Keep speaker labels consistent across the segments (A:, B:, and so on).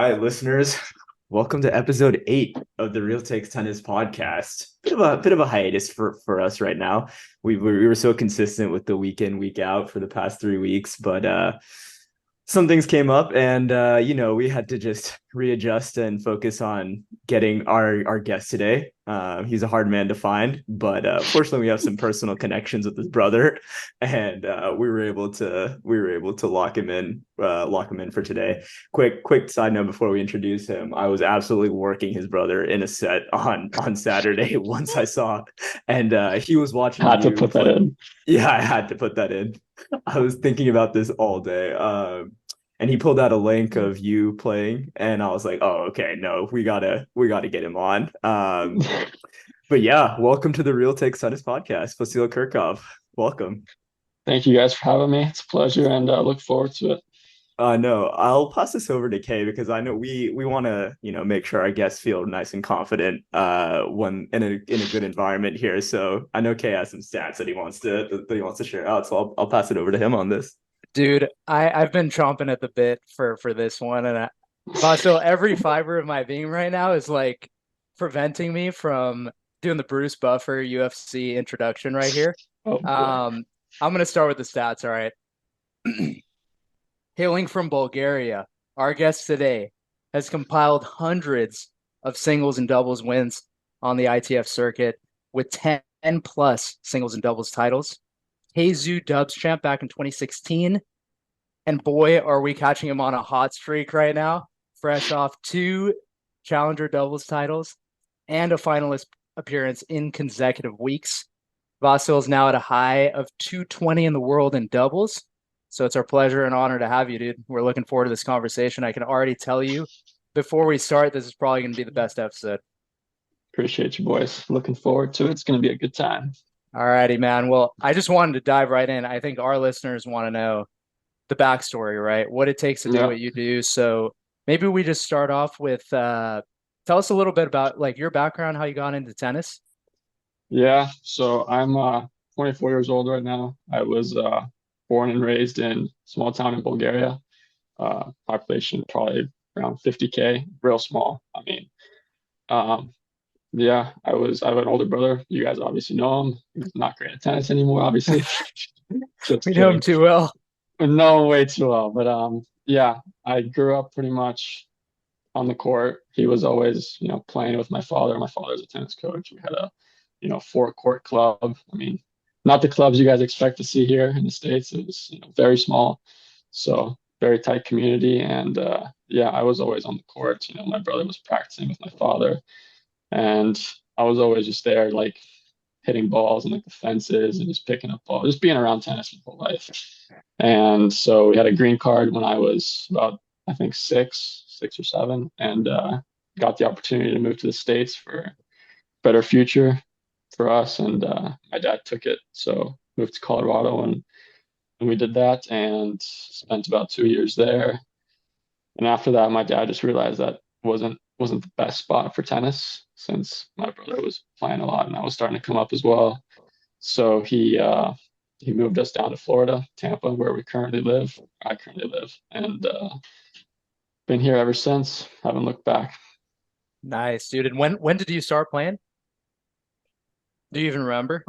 A: right, listeners, welcome to episode 8 of the Real Takes Tennis podcast. Bit of a hiatus for us right now. We were so consistent with the week in, week out for the past 3 weeks, but some things came up and we had to just readjust and focus on getting our guest today. He's a hard man to find, but fortunately we have some personal connections with his brother, and we were able to lock him in for today. Quick side note before we introduce him: I was absolutely working his brother in a set on Saturday once I saw, and he was watching
B: Had to
A: you
B: put that
A: play.
B: in.
A: Yeah, I had to put that in. I was thinking about this all day. And he pulled out a link of you playing, and I was like, "Oh, okay, no, we gotta get him on." But yeah, welcome to the Real Take Tennis podcast, Vasil Kirkov. Welcome.
B: Thank you guys for having me. It's a pleasure and look forward to it.
A: No, I'll pass this over to Kay because I know we want to make sure our guests feel nice and confident when in a good environment here. So I know Kay has some stats that he wants to share out. So I'll pass it over to him on this.
C: Dude, I've been chomping at the bit for this one, and Vasil, every fiber of my being right now is like preventing me from doing the Bruce Buffer UFC introduction right here.
B: Oh boy.
C: Um, I'm gonna start with the stats. All right. Hailing from Bulgaria, our guest today has compiled hundreds of singles and doubles wins on the ITF circuit with 10 plus singles and doubles titles. Jesus Dubs champ back in 2016. And boy, are we catching him on a hot streak right now, fresh off two challenger doubles titles and a finalist appearance in consecutive weeks. Vasil is now at a high of 220 in the world in doubles. So it's our pleasure and honor to have you, dude. We're looking forward to this conversation. I can already tell you before we start, this is probably going to be the best episode.
B: Appreciate you, boys. Looking forward to it. It's going to be a good time.
C: All righty, man. Well, I just wanted to dive right in. I think our listeners want to know the backstory, right? What it takes to do
B: Yeah.
C: what you do. So maybe we just start off with tell us a little bit about like your background, how you got into tennis.
B: Yeah. So I'm 24 years old right now. I was born and raised in a small town in Bulgaria. Population probably around 50K, real small. I mean, um, yeah, I have an older brother. You guys obviously know him. He's not great at tennis anymore, obviously. Just
C: We know him
B: kidding.
C: too well.
B: No, way too well. But yeah, I grew up pretty much on the court. He was always, playing with my father. My father's a tennis coach. We had a, four court club. I mean, not the clubs you guys expect to see here in the States. It was, very small. So very tight community. And yeah, I was always on the court. My brother was practicing with my father. And I was always just there, like hitting balls and like the fences and just picking up balls, just being around tennis my whole life. And so we had a green card when I was about, I think, six or seven, and got the opportunity to move to the States for a better future for us. And my dad took it. So moved to Colorado and we did that and spent about 2 years there. And after that, my dad just realized that wasn't the best spot for tennis since my brother was playing a lot and I was starting to come up as well. So he moved us down to Florida, Tampa, where we currently live. I currently live, and been here ever since. Haven't looked back.
C: Nice, dude. And when did you start playing? Do you even remember?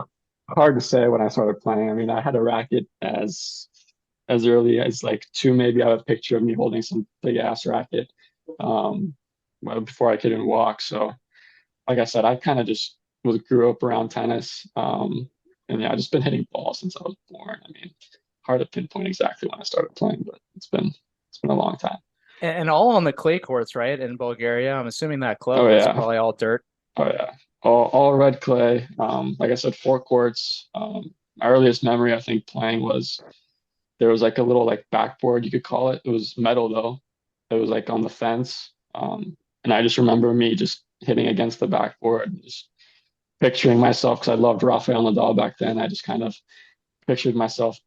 B: Hard to say when I started playing. I mean, I had a racket as early as like two, maybe. I have a picture of me holding some big ass racket, um, well, before I could even walk. So, like I said, I kind of just grew up around tennis, and yeah, I just been hitting balls since I was born. I mean, hard to pinpoint exactly when I started playing, but it's been a long time.
C: And all on the clay courts, right? In Bulgaria. I'm assuming that club
B: Oh
C: was
B: yeah,
C: probably all dirt.
B: oh yeah, all red clay. Like I said, four courts. My earliest memory, I think, playing was there was like a little like backboard you could call it. It was metal though. It was like on the fence. And I just remember me just hitting against the backboard, and just picturing myself because I loved Rafael Nadal back then. I just kind of pictured myself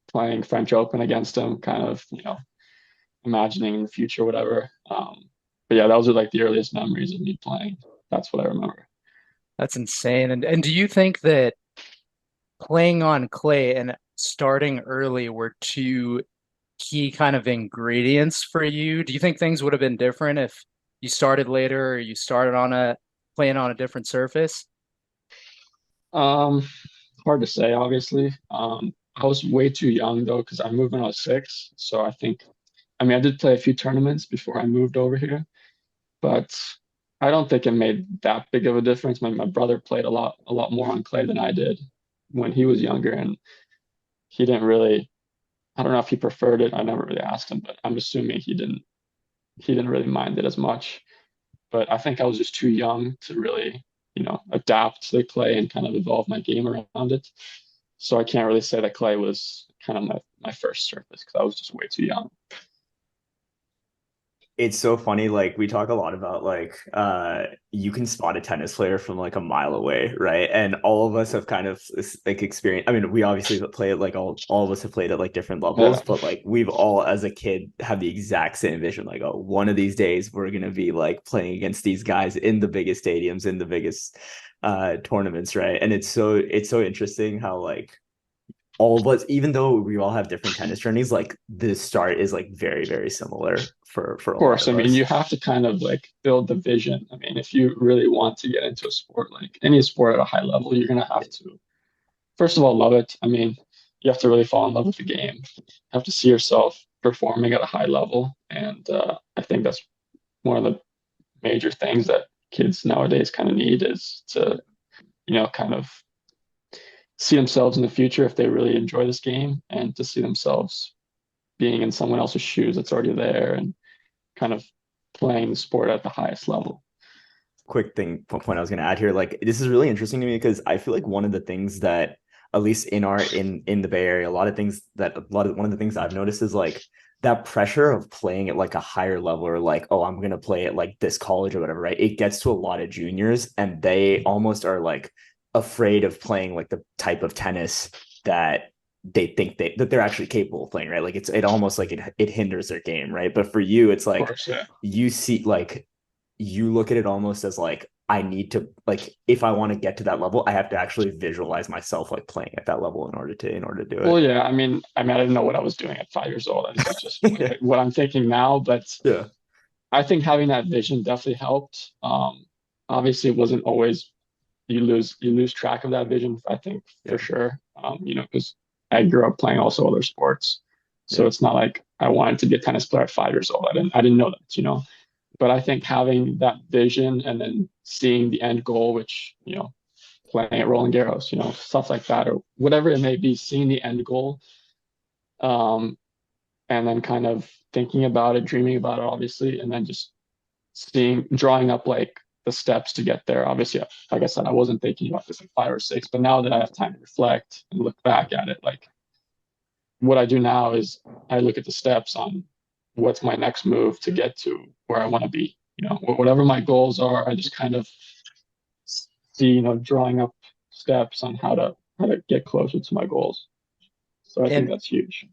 B: playing French Open against him, kind of, imagining the future, whatever. But yeah, those are like the earliest memories of me playing. That's what I remember.
C: That's insane. And do you think that playing on clay and starting early were two key kind of ingredients for you? Do you think things would have been different if you started later or you started on a playing on a different surface?
B: Um, Hard to say, obviously. I was way too young though, because I moved when I was 6. So I mean, I did play a few tournaments before I moved over here, but I don't think it made that big of a difference. My brother played a lot more on clay than I did when he was younger, and he didn't really. I don't know if he preferred it. I never really asked him, but I'm assuming he didn't. He didn't really mind it as much. But I think I was just too young to really, adapt to the clay and kind of evolve my game around it. So I can't really say that clay was kind of my first surface because I was just way too young.
A: It's so funny. Like we talk a lot about like you can spot a tennis player from like a mile away, right? And all of us have kind of like experienced. I mean, we obviously play it like all of us have played at like different levels,
B: Yeah,
A: but like we've all as a kid have the exact same vision. Like, oh, one of these days we're gonna be like playing against these guys in the biggest stadiums, in the biggest tournaments, right? And it's so interesting how like all of us, even though we all have different tennis journeys, like the start is like very, very similar for
B: of
A: a lot
B: course. I
A: of
B: mean,
A: us.
B: you have to kind of like build the vision. I mean, if you really want to get into a sport, like any sport at a high level, you're gonna have to, first of all, love it. I mean, you have to really fall in love with the game. You have to see yourself performing at a high level, and I think that's one of the major things that kids nowadays kind of need is to, kind of see themselves in the future if they really enjoy this game and to see themselves being in someone else's shoes that's already there and kind of playing the sport at the highest level.
A: Quick point I was going to add here, like this is really interesting to me because I feel like one of the things that at least in the Bay Area, one of the things I've noticed is like that pressure of playing at like a higher level, or like, oh, I'm gonna play at like this college or whatever, right? It gets to a lot of juniors and they almost are like afraid of playing like the type of tennis that they think that they're actually capable of playing, right? Like it almost like it hinders their game, right? But for you, it's
B: Of
A: like
B: course, yeah.
A: you see like you look at it almost as like I need to, like, if I want to get to that level, I have to actually visualize myself like playing at that level in order to do
B: Well,
A: it.
B: yeah, I didn't know what I was doing at 5 years old. This is just
A: Yeah.
B: what I'm thinking now, but
A: Yeah.
B: I think having that vision definitely helped. Obviously, it wasn't always you lose track of that vision. I think for
A: Yeah.
B: sure. Because I grew up playing also other sports, so
A: Yeah.
B: it's not like I wanted to be a tennis player at 5 years old. I didn't know that. But I think having that vision and then seeing the end goal, which playing at Roland Garros, stuff like that, or whatever it may be, seeing the end goal, um, and then kind of thinking about it, dreaming about it, obviously, and then just drawing up like the steps to get there. Obviously, like I said, I wasn't thinking about this at 5 or 6, but now that I have time to reflect and look back at it, like what I do now is I look at the steps on what's my next move to get to where I want to be. Whatever my goals are, I just kind of see, drawing up steps on how to get closer to my goals. So I think
C: And
B: that's huge.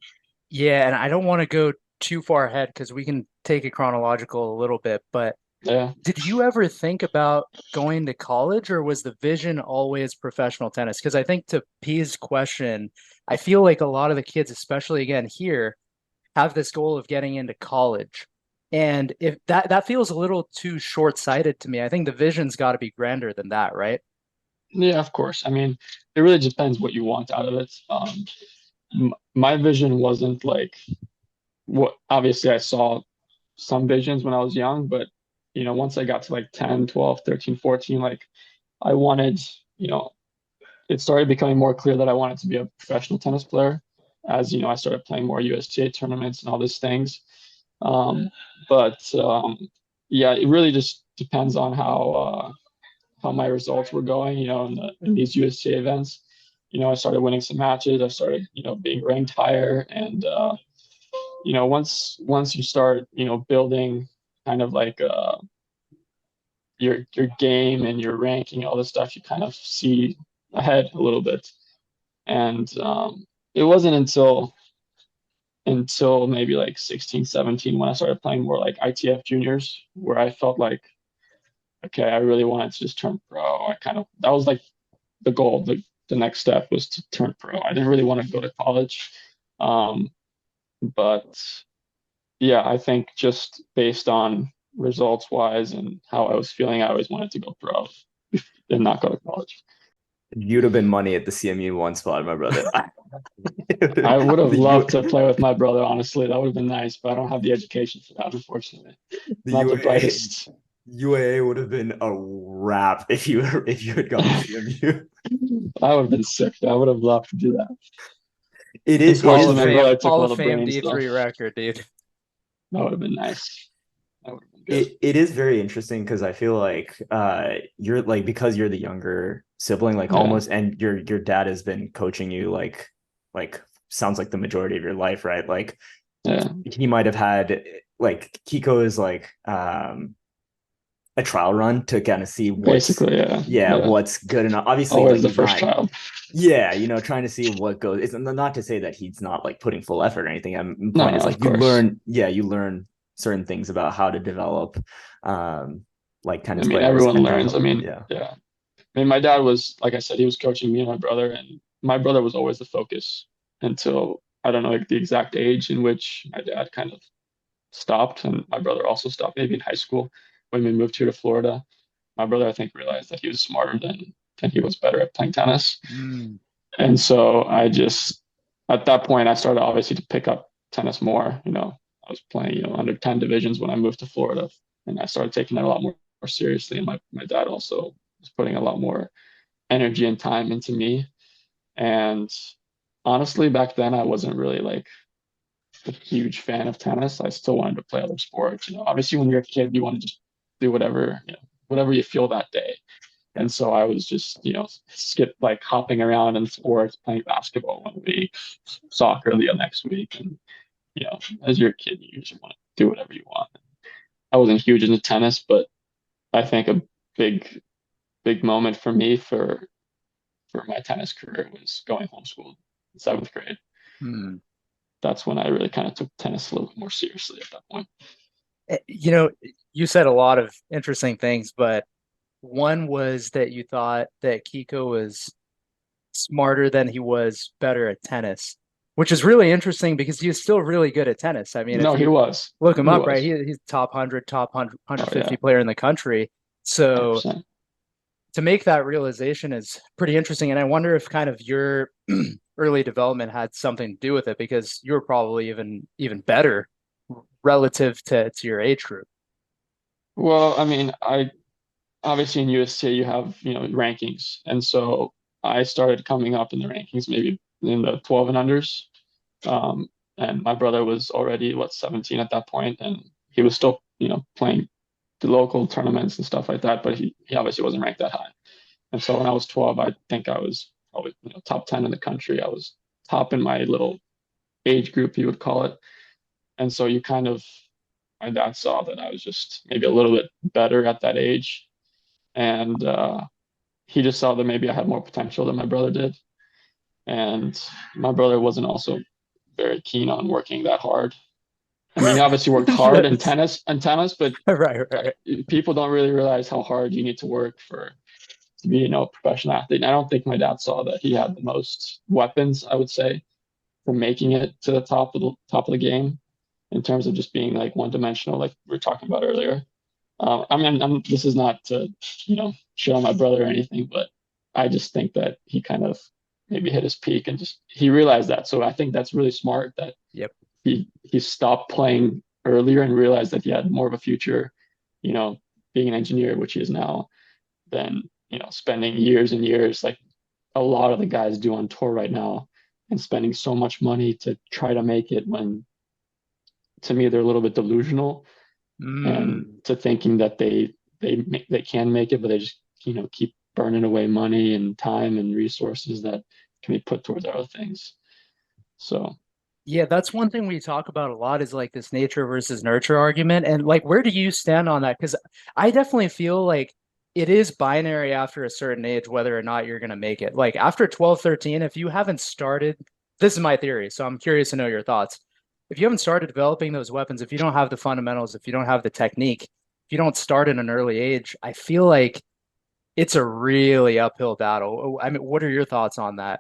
C: yeah, and I don't want to go too far ahead because we can take it chronological a little bit, but
B: Yeah.
C: did you ever think about going to college or was the vision always professional tennis? Because I think to P's question, I feel like a lot of the kids, especially again here, have this goal of getting into college. And if that feels a little too short-sighted to me, I think the vision's got to be grander than that, right?
B: Yeah, of course. I mean, it really depends what you want out of it. My vision wasn't like what obviously I saw some visions when I was young, but once I got to like 10, 12, 13, 14, like I wanted, you know, it started becoming more clear that I wanted to be a professional tennis player as, I started playing more USTA tournaments and all these things. Um, but yeah, it really just depends on how my results were going, in these USTA events. I started winning some matches. I started, being ranked higher, and once you start, building kind of like your game and your ranking, all this stuff, you kind of see ahead a little bit. And it wasn't until maybe like 16, 17 when I started playing more like ITF juniors, where I felt like, okay, I really wanted to just turn pro. That was like the goal. The next step was to turn pro. I didn't really want to go to college. Um, But yeah, I think just based on results wise and how I was feeling, I always wanted to go pro and not go to college.
A: You'd have been money at the CMU one spot, my brother.
B: I would have
A: The
B: loved
A: U
B: to play with my brother, honestly. That would have been nice, but I don't have the education for that, unfortunately.
A: the
B: Not the
A: UAA
B: brightest.
A: UAA would have been a wrap if you had gone to CMU.
B: I would have been sick. I would have loved to do that.
A: It
C: Hall
A: is
C: of
B: Unfortunately, my
A: very
C: Fame,
B: brother took
C: Hall
B: all
C: of
B: the
C: Fame
B: brain stuff.
C: D3 record, dude.
B: That would have been nice. That would have been good.
A: it is very interesting because I feel like you're like because you're the younger sibling, like
B: Yeah,
A: almost, and your dad has been coaching you like sounds like the majority of your life, right? Like
B: yeah.
A: he might have had like Kiko is like a trial run to kind of see what's
B: Basically, yeah,
A: yeah,
B: yeah.
A: what's good enough. Obviously,
B: Always
A: like
B: the
A: he's
B: first
A: not,
B: child.
A: yeah, trying to see what goes. It's not to say that he's not like putting full effort or anything.
B: No,
A: Point
B: no,
A: is
B: of
A: like you
B: course.
A: learn, yeah, you learn certain things about how to develop like
B: I
A: tennis
B: mean,
A: players
B: everyone
A: and
B: learns. I
A: how,
B: mean,
A: yeah.
B: yeah. I mean, my dad was, like I said, he was coaching me and my brother, and my brother was always the focus until I don't know like the exact age in which my dad kind of stopped, and my brother also stopped, maybe in high school when we moved here to Florida. My brother, I think, realized that he was smarter than he was better at playing tennis.
C: Mm.
B: And so I just, at that point, I started obviously to pick up tennis more. I was playing, under 10 divisions when I moved to Florida, and I started taking it a lot more seriously. And my dad also was putting a lot more energy and time into me. And honestly, back then, I wasn't really like a huge fan of tennis. I still wanted to play other sports. Obviously, when you're a kid, you want to just do whatever you feel that day.
A: Yeah.
B: And so I was just, skip like hopping around in sports, playing basketball one week, soccer the next week. And, as you're a kid, you usually want to do whatever you want. I wasn't huge into tennis, but I think a big, big moment for me for my tennis career was going homeschooled in seventh grade.
C: Mm.
B: That's when I really kind of took tennis a little bit more seriously at that point.
C: You know, you said a lot of interesting things, but one was that you thought that Kiko was smarter than he was better at tennis, which is really interesting because he was still really good at tennis. I mean, if
B: No, he
C: you
B: was.
C: look him
B: He
C: up, right,
B: was.
C: he's top 100, top 100,
B: Oh, yeah,
C: 150 player in the country. So
B: 100%.
C: to make that realization is pretty interesting. And I wonder if kind of your early development had something to do with it because you were probably even better relative to your age group.
B: Well, I mean, I obviously in USTA you have, rankings. And so I started coming up in the rankings maybe in the 12 and unders. Um, and my brother was already, 17 at that point, and he was still, playing the local tournaments and stuff like that, but he obviously wasn't ranked that high. And so when I was 12, I think I was probably, top 10 in the country. I was top in my little age group, you would call it. And so my dad saw that I was just maybe a little bit better at that age. And he just saw that maybe I had more potential than my brother did. And my brother wasn't also very keen on working that hard. I mean, he obviously worked hard in
C: That's
B: tennis, but
C: right.
B: people don't really realize how hard you need to work to be, a professional athlete. And I don't think my dad saw that he had the most weapons, I would say, for making it to the top of the game in terms of just being like one dimensional, like we were talking about earlier. I mean, this is not to, shit on my brother or anything, but I just think that he kind of maybe hit his peak and just he realized that. So I think that's really smart that
C: Yep.
B: he stopped playing earlier and realized that he had more of a future, you know, being an engineer, which he is now, than spending years and years like a lot of the guys do on tour right now and spending so much money to try to make it when to me they're a little bit delusional and
C: Mm.
B: to thinking that they can make it, but they just keep burning away money and time and resources that can be put towards other things. So
C: Yeah, that's one thing we talk about a lot is like this nature versus nurture argument. And like, where do you stand on that? Because I definitely feel like it is binary after a certain age, whether or not you're going to make it. Like after 12, 13, if you haven't started, this is my theory. So I'm curious to know your thoughts. If you haven't started developing those weapons, if you don't have the fundamentals, if you don't have the technique, if you don't start at an early age, I feel like it's a really uphill battle. I mean, what are your thoughts on that?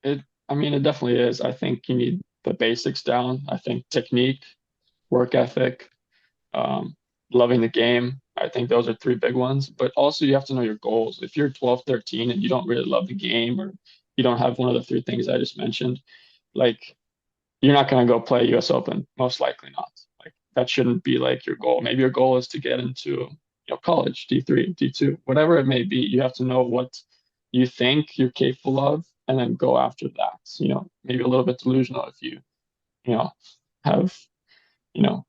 B: it, I mean, it definitely is. I think you need the basics down. I think technique, work ethic, um, loving the game. I think those are three big ones. But also you have to know your goals. If you're 12, 13 and you don't really love the game, or you don't have one of the three things I just mentioned, like you're not going to go play US Open, most likely not. Like that shouldn't be like your goal. Maybe your goal is to get into, college, D3, D2, whatever it may be. You have to know what you think you're capable of and then go after that. Maybe a little bit delusional if you know, have, you know,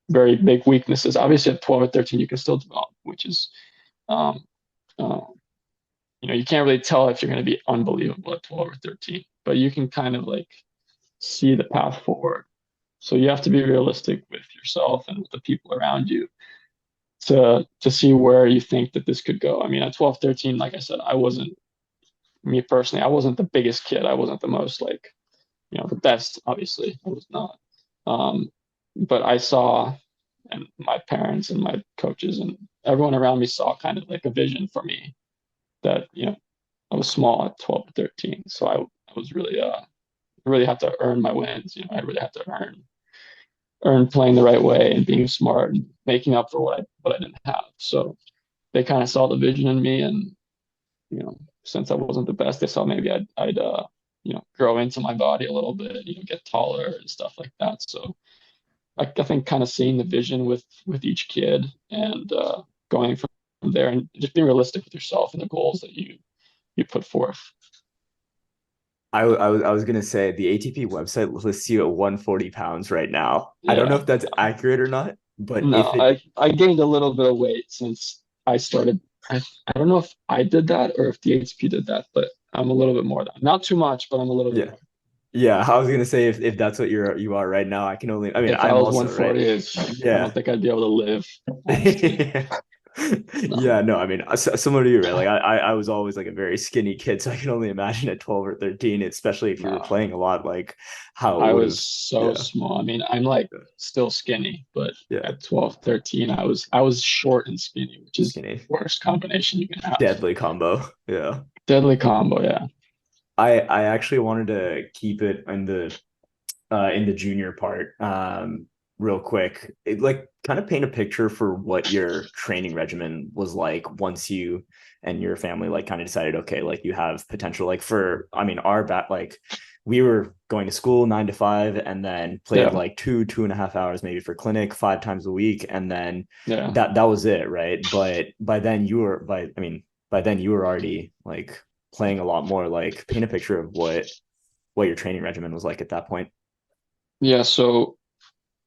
B: very big weaknesses. Obviously at 12 or 13 you can still develop, which is um uh, you can't really tell if you're going to be unbelievable at 12 or 13, but you can kind of like see the path forward. So you have to be realistic with yourself and with the people around you to see where you think that this could go. I mean, at 12, 13, like I said, I wasn't me personally, I wasn't the biggest kid. I wasn't the most like, the best, obviously. I was not. Um, but I saw, and my parents and my coaches and everyone around me saw kind of like a vision for me that, I was small at 12 to 13. So I was really had to earn my wins. I really had to earn playing the right way and being smart and making up for what I didn't have. So they kind of saw the vision in me, and since I wasn't the best, they saw maybe I'd grow into my body a little bit, get taller and stuff like that. So I think kind of seeing the vision with each kid, and going from there, and just being realistic with yourself and the goals that you put forth.
A: I was gonna say the ATP website lists you at 140 pounds right now. I don't know
B: Yeah.
A: if that's accurate or not, but
B: No,
A: if it
B: I gained a little bit of weight since I started. I don't know if I did that or if the ATP did that, but I'm a little bit more than not too much, but I'm a little bit
A: yeah.
B: more.
A: Yeah, I was gonna say if that's what you are right now, I mean
B: If I
A: I'm
B: was
A: also right.
B: 140, I don't
A: Yeah.
B: think I'd be able to live, honestly. No.
A: Yeah, no, I mean, similar to you, right? Like I was always like a very skinny kid, so I can only imagine at 12 or 13, especially if you were
B: No.
A: playing a lot, like how it
B: I
A: would
B: was
A: have.
B: so
A: Yeah,
B: small. I mean, I'm like still skinny, but
A: yeah,
B: at 12, 13, I was short and skinny, which is the
A: skinny,
B: worst combination you can have.
A: deadly combo. Yeah,
B: Deadly combo, yeah.
A: I actually wanted to keep it in the junior part, real quick. Like kind of paint a picture for what your training regimen was like once you and your family like kind of decided, okay, like you have potential. Like for, I mean, our back, like we were going to school 9 to 5 and then played
B: Yeah,
A: like 2.5 hours maybe for clinic 5 times a week, and then
B: yeah.
A: that was it, right? But by then you were already like playing a lot more. Like paint a picture of what your training regimen was like at that point.
B: Yeah, so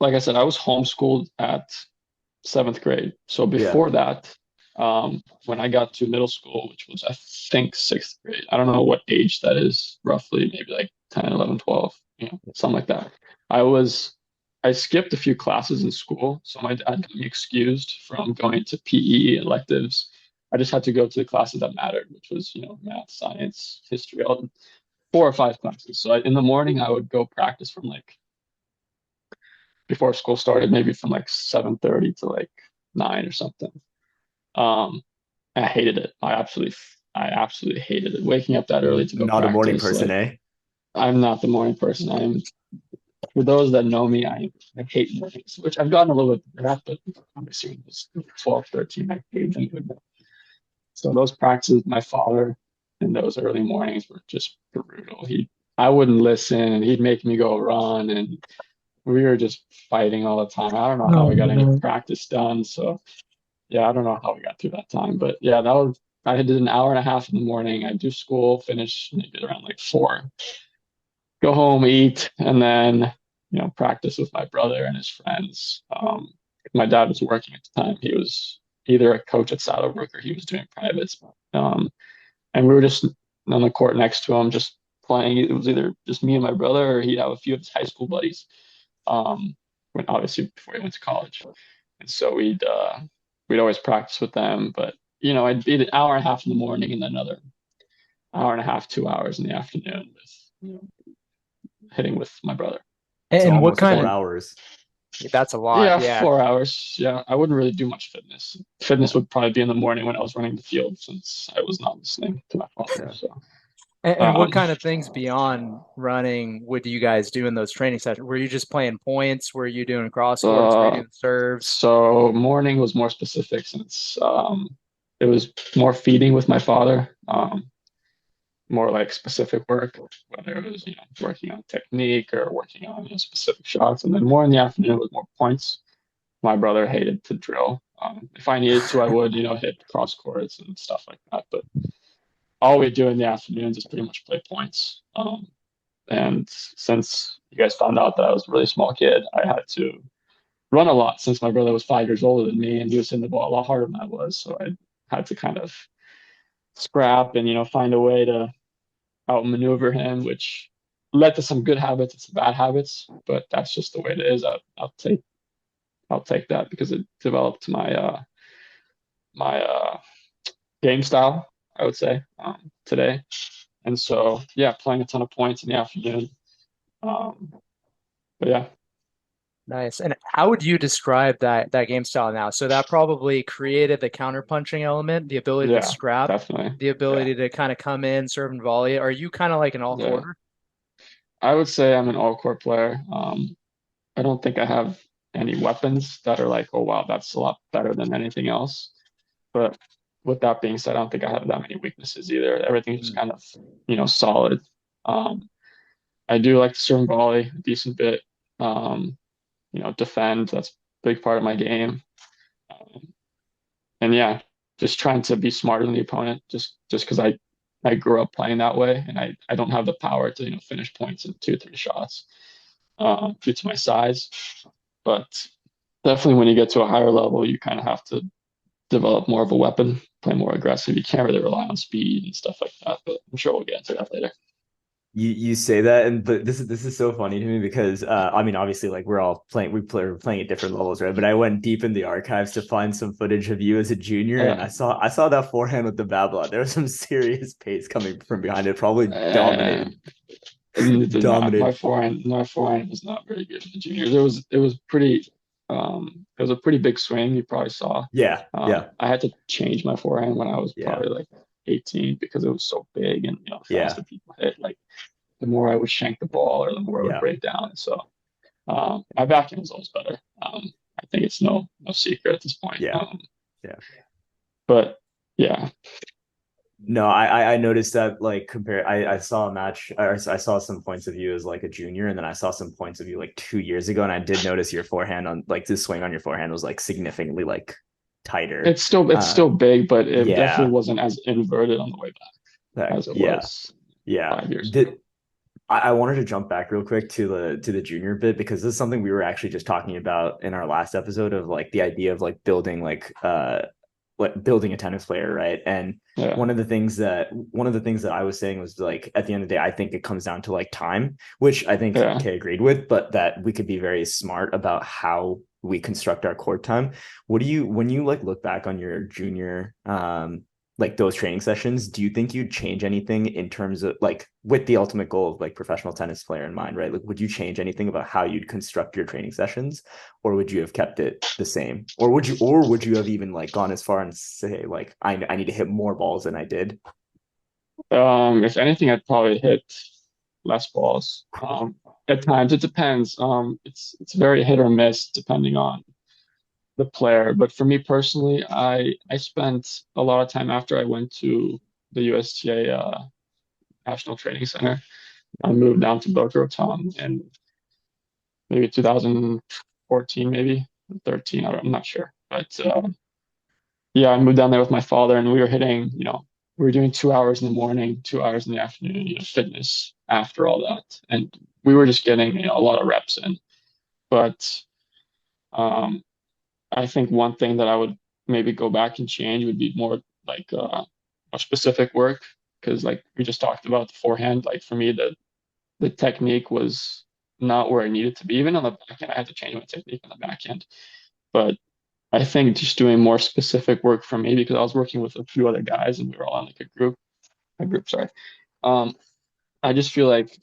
B: like I said, I was homeschooled at seventh grade. So
A: Yeah.
B: before that, when I got to middle school, which was I think sixth grade, I don't know what age that is roughly, maybe like 10, 11, 12, something like that. I was I skipped a few classes in school, so my dad got me excused from going to PE electives. I just had to go to the classes that mattered, which was, math, science, history, all 4 or 5 classes. So in the morning, I would go practice from like before school started, maybe from like 7:30 to like 9 or something. Um, I hated it. I absolutely hated it. Waking up that early to go
A: Not a morning
B: practice.
A: person,
B: Like
A: eh?
B: I'm not the morning person. For those that know me, I hate mornings, which I've gotten a little bit better at, but obviously when I was 12, 13, I hated them. So those practices, my father in those early mornings were just brutal. I wouldn't listen, and he'd make me go run, and we were just fighting all the time. I don't know how we got any practice done. So yeah, I don't know how we got through that time, but yeah, I did an hour and a half in the morning. I do school, finish maybe around like 4, go home, eat, and then practice with my brother and his friends. My dad was working at the time. He was either a coach at Saddlebrook or he was doing privates. And we were just on the court next to him, just playing. It was either just me and my brother, or he'd have a few of his high school buddies. When obviously before he went to college, and so we'd always practice with them. But I'd be an hour and a half in the morning and then another hour and a half, 2 hours in the afternoon with hitting with my brother.
A: So
C: And what
A: almost
C: kind
A: four
C: of,
A: hours.
C: that's a lot.
B: Yeah,
C: Yeah.
B: 4 hours. Yeah, I wouldn't really do much fitness. Fitness would probably be in the morning when I was running the field, since I was not listening to my father.
A: Yeah.
B: So
C: And what
B: Um,
C: kind of things beyond running would you guys do in those training sessions? Were you just playing points? Were you doing cross courts? Were you
B: uh,
C: doing serves?
B: so morning was more specific since it was more feeding with my father, more like specific work, whether it was working on technique or working on specific shots, and then more in the afternoon was more points. My brother hated to drill. If I needed to, I would hit cross courts and stuff like that. But all we do in the afternoons is pretty much play points. And since you guys found out that I was a really small kid, I had to run a lot since my brother was 5 years older than me and he was hitting the ball a lot harder than I was. So I had to kind of scrap and find a way to outmaneuver him, which led to some good habits and some bad habits. But that's just the way it is. I'll take that because it developed my game style, I would say, today. And so yeah, playing a ton of points in the afternoon. Um, but yeah.
C: Nice. And how would you describe that game style now? So that probably created the counterpunching element, the ability to
B: Yeah,
C: scrap,
B: definitely.
C: the
B: Yeah,
C: ability to kind of come in, serve and volley. Are you kind of like an
B: yeah.
C: all-courter?
B: I would say I'm an all-court player. I don't think I have any weapons that are like, oh wow, that's a lot better than anything else. But with that being said, I don't think I have that many weaknesses either. Everything's just
C: Mm.
B: kind of, solid. Um, I do like to serve and volley a decent bit. Um, defend. That's a big part of my game. Um, and yeah, just trying to be smarter than the opponent. Just because I grew up playing that way, and I don't have the power to finish points in 2 3 shots due to my size. But definitely, when you get to a higher level, you kind of have to develop more of a weapon, play more aggressive. You can't really rely on speed and stuff like that. But I'm sure we'll get into that later.
A: You say that, and but this is so funny to me because I mean, obviously, like we're playing at different levels, right? But I went deep in the archives to find some footage of you as a junior, and
B: Yeah.
A: I saw that forehand with the Babla. There was some serious pace coming from behind it, probably
B: Uh, not
A: dominated.
B: my forehand was not very good in the juniors. It was a pretty big swing. You probably saw.
A: Yeah, yeah,
B: I had to change my forehand when I was
A: yeah,
B: probably like 18 because it was so big and
A: yeah,
B: faster people hit. Like the more I would shank the ball or the more it would
A: yeah,
B: break down. So my backhand was always better. I think it's no secret at this point.
A: yeah, yeah.
B: But yeah,
A: No, I noticed that like compare I saw a match or I saw some points of you as like a junior and then I saw some points of you like 2 years ago and I did notice your forehand on like the swing on your forehand was like significantly like tighter.
B: it's still big, but it definitely
A: Yeah,
B: wasn't as inverted on the way back as it
A: yeah,
B: was
A: yeah.
B: 5 years ago.
A: I wanted to jump back real quick to the junior bit because this is something we were actually just talking about in our last episode of like the idea of like building a tennis player, right? And
B: Yeah,
A: one of the things that I was saying was like at the end of the day, I think it comes down to like time, which I think
B: yeah.
A: Kay agreed with, but that we could be very smart about how we construct our court time. What do you when you like look back on your junior like those training sessions, do you think you'd change anything in terms of like with the ultimate goal of like professional tennis player in mind, right? Like would you change anything about how you'd construct your training sessions or would you have kept it the same? Or would you have even like gone as far and say like I need to hit more balls than I did?
B: If anything, I'd probably hit less balls. At times, it depends. It's very hit or miss depending on the player. But for me personally, I spent a lot of time after I went to the USTA National Training Center. I moved down to Boca Raton in maybe 2014, maybe 13. I'm not sure, but yeah, I moved down there with my father, and we were hitting. We were doing 2 hours in the morning, 2 hours in the afternoon. Fitness after all that, and we were just getting a lot of reps in. But um, I think one thing that I would maybe go back and change would be more like more specific work because like we just talked about the forehand. Like for me, the technique was not where it needed to be. Even on the backhand, I had to change my technique on the backhand. But I think just doing more specific work for me because I was working with a few other guys and we were all in like a group, sorry. Um, I just feel like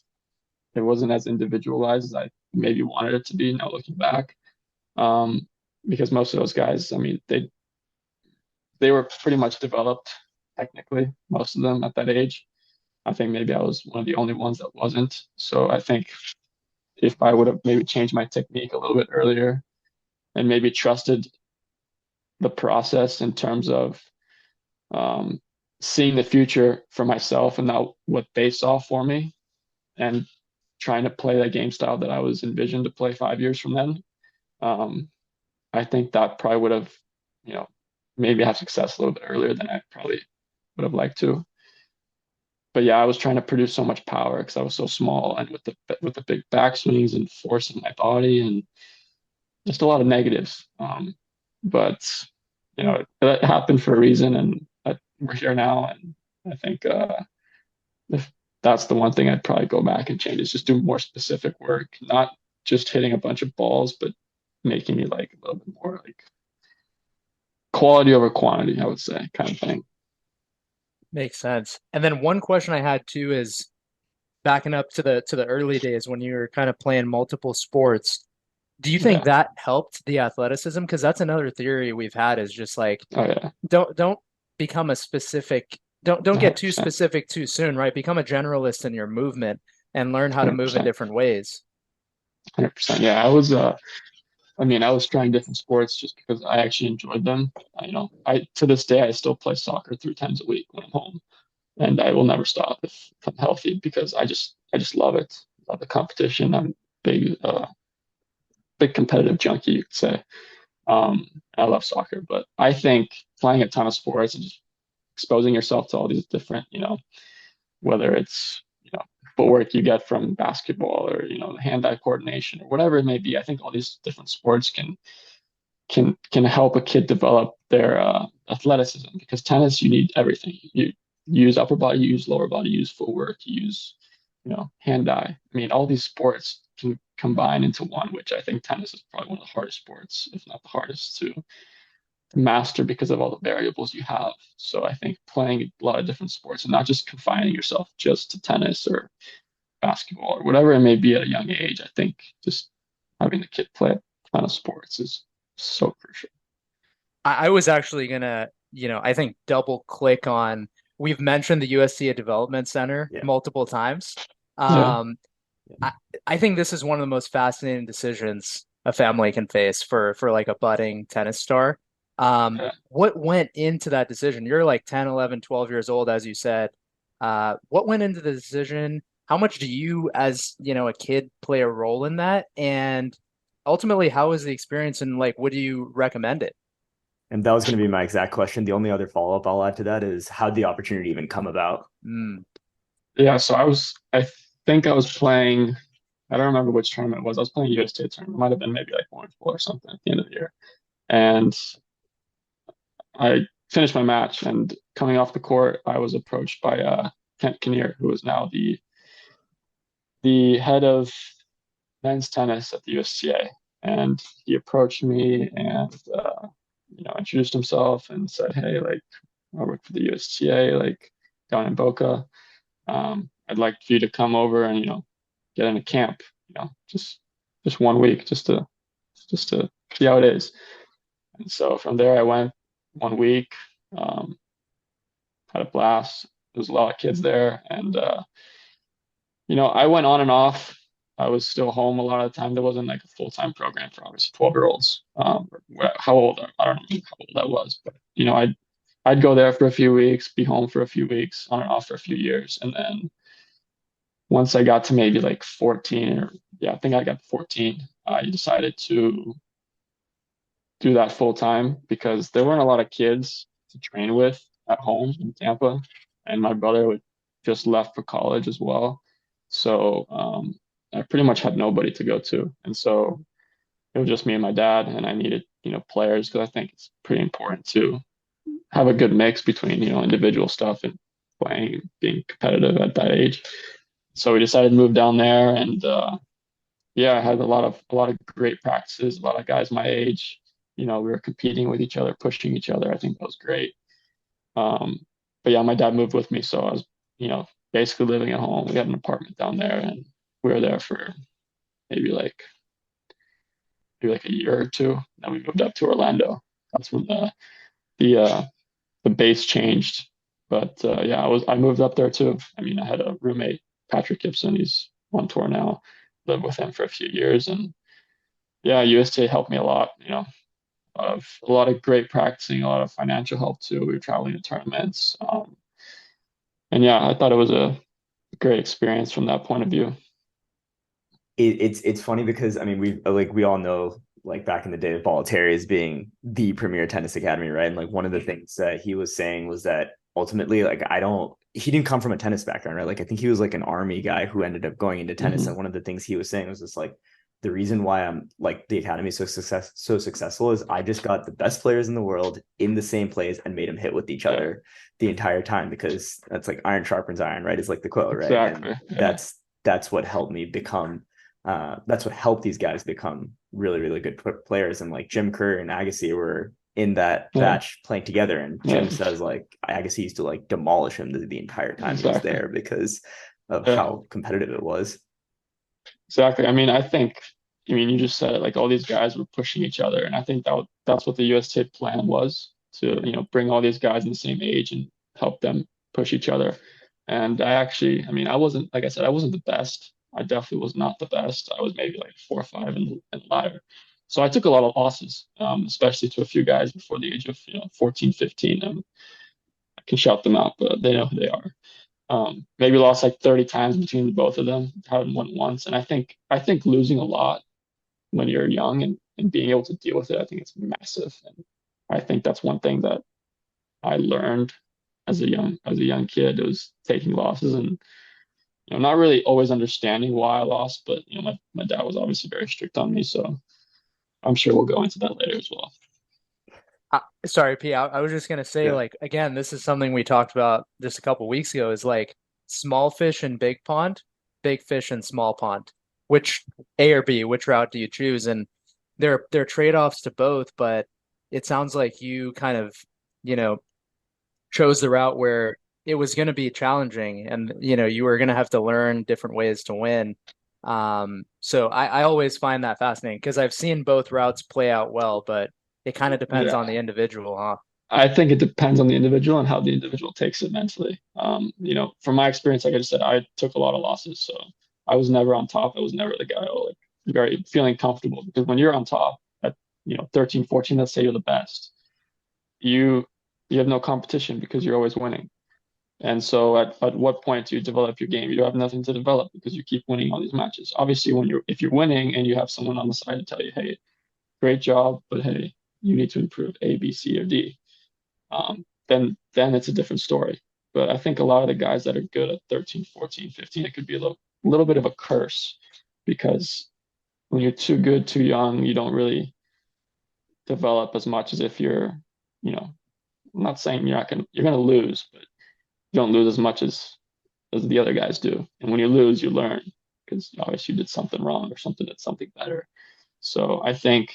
B: it wasn't as individualized as I maybe wanted it to be now looking back. Um, because most of those guys, I mean, they were pretty much developed technically, most of them at that age. I think maybe I was one of the only ones that wasn't. So I think if I would have maybe changed my technique a little bit earlier and maybe trusted the process in terms of um, seeing the future for myself and not what they saw for me, and trying to play that game style that I was envisioned to play 5 years from then. Um, I think that probably would have, you know, maybe have success a little bit earlier than I probably would have liked to. But yeah, I was trying to produce so much power because I was so small, and with the big backswings and force in my body, and just a lot of negatives. But it happened for a reason, and we're here now. And I think if that's the one thing I'd probably go back and change is just do more specific work, not just hitting a bunch of balls, but making it like a little bit more like quality over quantity, I would say, kind of thing.
C: Makes sense. And then one question I had too is backing up to the early days when you were kind of playing multiple sports. Do you think
B: Yeah.
C: that helped the athleticism? Because that's another theory we've had is just like
B: Oh yeah.
C: don't become a specific don't get too
B: 100%.
C: specific too soon, right? Become a generalist in your movement and learn how to move in
B: 100%.
C: different ways.
B: 100%. Yeah, I was I mean, I was trying different sports just because I actually enjoyed them. I to this day I still play soccer 3 times a week when I'm home, and I will never stop if I'm healthy because I just love it. Love the competition. I'm big big competitive junkie, you could say. I love soccer, but I think playing a ton of sports and just exposing yourself to all these different, whether it's footwork you get from basketball or hand-eye coordination or whatever it may be. I think all these different sports can help a kid develop their athleticism, because tennis you need everything. You use upper body, you use lower body, you use footwork, you use hand eye. I mean, all these sports can combine into one, which I think tennis is probably one of the hardest sports, if not the hardest, to master because of all the variables you have. So I think playing a lot of different sports and not just confining yourself just to tennis or basketball or whatever it may be at a young age, I think just having the kid play a ton of sports is so crucial.
C: I was actually gonna, I think double click on we've mentioned the USTA Development Center
A: Yeah.
C: multiple times.
B: Yeah.
C: Um, I, I think this is one of the most fascinating decisions a family can face for like a budding tennis star.
B: Yeah.
C: What went into that decision? You're like 10, 11, 12 years old, as you said. What went into the decision? How much do you, as a kid, play a role in that? And ultimately, how was the experience and like, would you recommend it?
A: And that was going to be my exact question. The only other follow up I'll add to that is how'd the opportunity even come about?
C: Mm,
B: Yeah, so I think I was playing, I don't remember which tournament it was. I was playing a USTA tournament. It might have been maybe like Orange Bowl or something at the end of the year. And I finished my match, and coming off the court, I was approached by Kent Kinnear, who is now the head of men's tennis at the USTA. And he approached me and introduced himself and said, "Hey, like I work for the USTA, like down in Boca. I'd like for you to come over and get in a camp, just 1 week, just to see how it is." And so from there, I went 1 week, um, had a blast. There was a lot of kids there, and I went on and off. I was still home a lot of the time. There wasn't like a full-time program for obviously 12-year-olds. How old? I don't know how old I was, but I'd go there for a few weeks, be home for a few weeks, on and off for a few years, and then once I got to maybe like 14, or yeah, I think I got 14, I decided to do that full time because there weren't a lot of kids to train with at home in Tampa, and my brother would just left for college as well. So I pretty much had nobody to go to, and so it was just me and my dad, and I needed players because I think it's pretty important to have a good mix between individual stuff and playing, being competitive at that age. So we decided to move down there, and yeah, I had a lot of great practices, a lot of guys my age. We were competing with each other, pushing each other. I think that was great. Um, but yeah, my dad moved with me, so I was, basically living at home. We had an apartment down there, and we were there for maybe like a year or two. Then we moved up to Orlando. That's when the the base changed. But yeah, I moved up there too. I mean, I had a roommate, Patrick Gibson. He's on tour now. Lived with him for a few years, and yeah, USTA helped me a lot. A lot of great practicing, a lot of financial help too. We were traveling to tournaments, and yeah, I thought it was a great experience from that point of view.
A: It's funny because I mean we all know like back in the day of Bollettieri as being the premier tennis academy, right? And like one of the things that he was saying was that ultimately like I don't he didn't come from a tennis background, right? Like I think he was like an army guy who ended up going into tennis. And
B: Hmm.
A: one of the things he was saying was just like the reason why I'm like the academy is so successful is I just got the best players in the world in the same place and made them hit with each
B: Yeah,
A: other the entire time because that's like iron sharpens iron, right? Is like the quote, right? And
B: exactly. Yeah,
A: that's what helped me become that's what helped these guys become really, really good players. And like Jim Kerr and Agassi were in that
B: yeah,
A: batch playing together. And
B: yeah,
A: Jim says like Agassi used to like demolish him the entire time he was
B: exactly.
A: there because of
B: Yeah,
A: how competitive it was.
B: exactly. I mean, you just said it. Like all these guys were pushing each other, and I think that's what the USTA plan was to, bring all these guys in the same age and help them push each other. And I mean, I wasn't, like I said, I wasn't the best. I definitely was not the best. I was maybe like 4 or 5 in ladder. So I took a lot of losses, especially to a few guys before the age of, 14, 15. I can shout them out, but they know who they are. Maybe lost like 30 times between both of them, haven't won once. And I think losing a lot when you're young and being able to deal with it, I think it's massive. And I think that's one thing that I learned as a young kid. It was taking losses and not really always understanding why I lost, but my dad was obviously very strict on me, so I'm sure we'll go into that later as well.
C: Sorry, P. I was just gonna say,
A: Yeah.
C: like, again, this is something we talked about just a couple weeks ago. Is like small fish in big pond, big fish in small pond. Which A or B? Which route do you choose? And there are trade-offs to both, but it sounds like you kind of, you know, chose the route where it was going to be challenging, and you were going to have to learn different ways to win. So I always find that fascinating because I've seen both routes play out well, but it kind of depends on
B: Yeah.
C: the individual, huh?
B: I think it depends on the individual and how the individual takes it mentally. From my experience, like I just said, I took a lot of losses, so I was never on top. I was never the guy who like very feeling comfortable because when you're on top at 13, 14, let's say you're the best, you you have no competition because you're always winning. And so at what point do you develop your game? You have nothing to develop because you keep winning all these matches. Obviously, if you're winning and you have someone on the side to tell you, hey, great job, but hey, you need to improve A, B, C, or D, then it's a different story. But I think a lot of the guys that are good at 13, 14, 15, it could be a little bit of a curse because when you're too good, too young, you don't really develop as much as if you know, I'm not saying you're gonna lose, but you don't lose as much as the other guys do. And when you lose, you learn because obviously you did something wrong or something better. So I think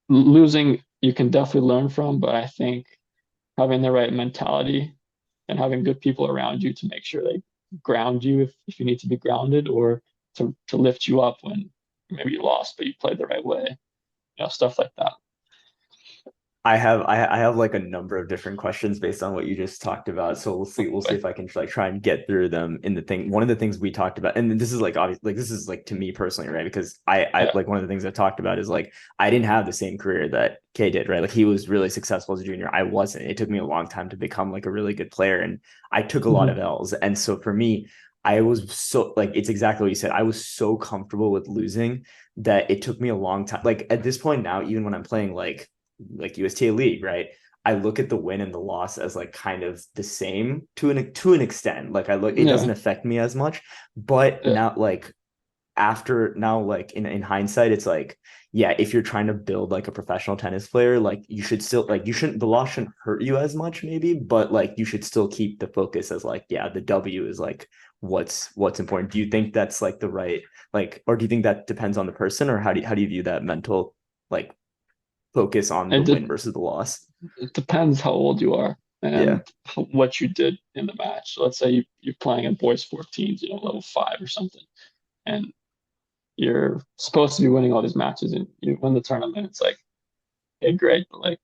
B: losing you can definitely learn from, but I think having the right mentality and having good people around you to make sure they ground you if you need to be grounded or to lift you up when maybe you lost but you played the right way, stuff like that.
A: I have like a number of different questions based on what you just talked about. So we'll see
B: But
A: if I can like try and get through them in the thing. One of the things we talked about, and this is like obvious, like this is like to me personally, right? Because I
B: yeah,
A: like one of the things I talked about is like I didn't have the same career that Kay did, right? Like he was really successful as a junior. I wasn't. It took me a long time to become like a really good player, and I took a lot
B: hmm
A: of L's. And so for me, I was so like it's exactly what you said. I was so comfortable with losing that it took me a long time. Like at this point now, even when I'm playing like USTA League, right? I look at the win and the loss as like kind of the same to an extent. Like I look, it doesn't
B: yeah,
A: affect me as much. But
B: yeah.
A: now, like after now, like in hindsight, it's like, yeah, if you're trying to build like a professional tennis player, like you should still like you shouldn't the loss shouldn't hurt you as much, maybe, but like you should still keep the focus as like, yeah, the W is like what's important. Do you think that's like the right like, or do you think that depends on the person, or how do you view that mental like focus on the
B: it,
A: win
B: de-
A: versus the loss?
B: it depends how old you are
A: Yeah.
B: and what you did in the match. So let's say you're playing at boys 14s, level 5 or something, and you're supposed to be winning all these matches and you win the tournament. It's like, hey, great, but like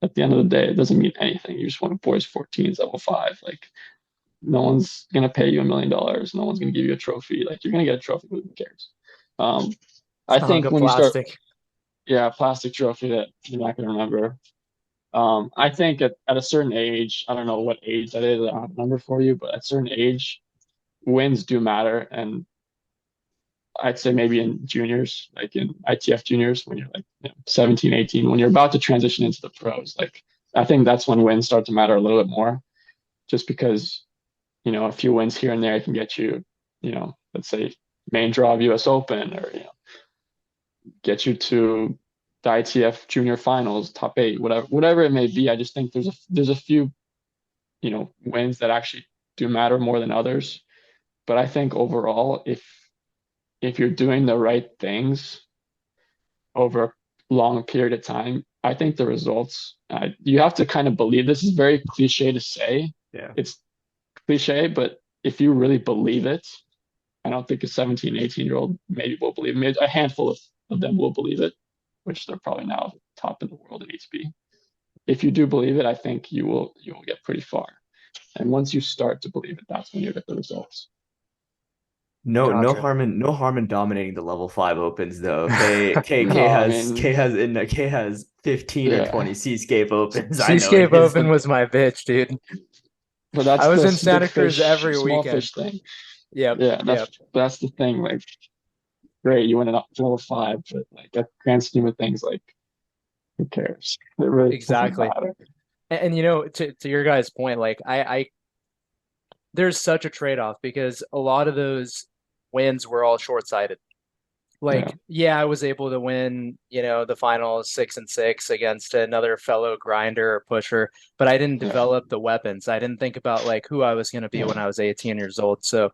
B: at the end of the day, it doesn't mean anything. You just want boys 14s level 5. Like no one's gonna pay you $1 million. No one's gonna give you a trophy. Like you're gonna get a trophy, but who cares? Um, I
C: It's a hunk
B: think
C: of
B: when you start,
C: plastic.
B: yeah, a plastic trophy that you're not gonna remember. I think at a certain age, I don't know what age that is, I don't have a number for you, but at a certain age, wins do matter. And I'd say maybe in juniors, like in ITF juniors, when you're like 17, 18, when you're about to transition into the pros, like I think that's when wins start to matter a little bit more, just because, a few wins here and there can get you, let's say main draw of US Open or, get you to the ITF junior finals, top 8, whatever it may be. I just think there's a few, wins that actually do matter more than others. But I think overall, if you're doing the right things over a long period of time, I think the results, you have to kind of believe. This is very cliche to say.
A: Yeah.
B: It's cliche, but if you really believe it, I don't think a 17, 18-year-old maybe will believe it. Maybe a handful of them will believe it, which they're probably now top in the world in HB. If you do believe it, I think you will get pretty far. And once you start to believe it, that's when you get the results.
C: Gotcha.
A: No harm in dominating the level 5 opens though. K
B: No, I
A: has
B: mean,
A: K has 15 or
B: yeah,
A: 20 Seascape opens. I know it
C: Seascape
A: is
C: Open
A: the
C: was my bitch, dude.
B: but
C: I
B: that's
C: was
B: the
C: in
B: big
C: Santa Cruz
B: fish,
C: every
B: small
C: weekend.
B: fish thing.
C: Yep,
B: Yeah,
C: yep,
B: that's the thing. Like, great, you went up to level 5, but like at grand scheme of things, like who cares? It really doesn't
C: exactly.
B: matter.
C: And to your guys' point, like I there's such a trade-off because a lot of those wins were all short-sighted.
B: Yeah,
C: Like, yeah, I was able to win, the final 6-6 against another fellow grinder or pusher, but I didn't
B: yeah,
C: develop the weapons. I didn't think about like who I was going to be when
B: yeah.
C: I was 18 years old. So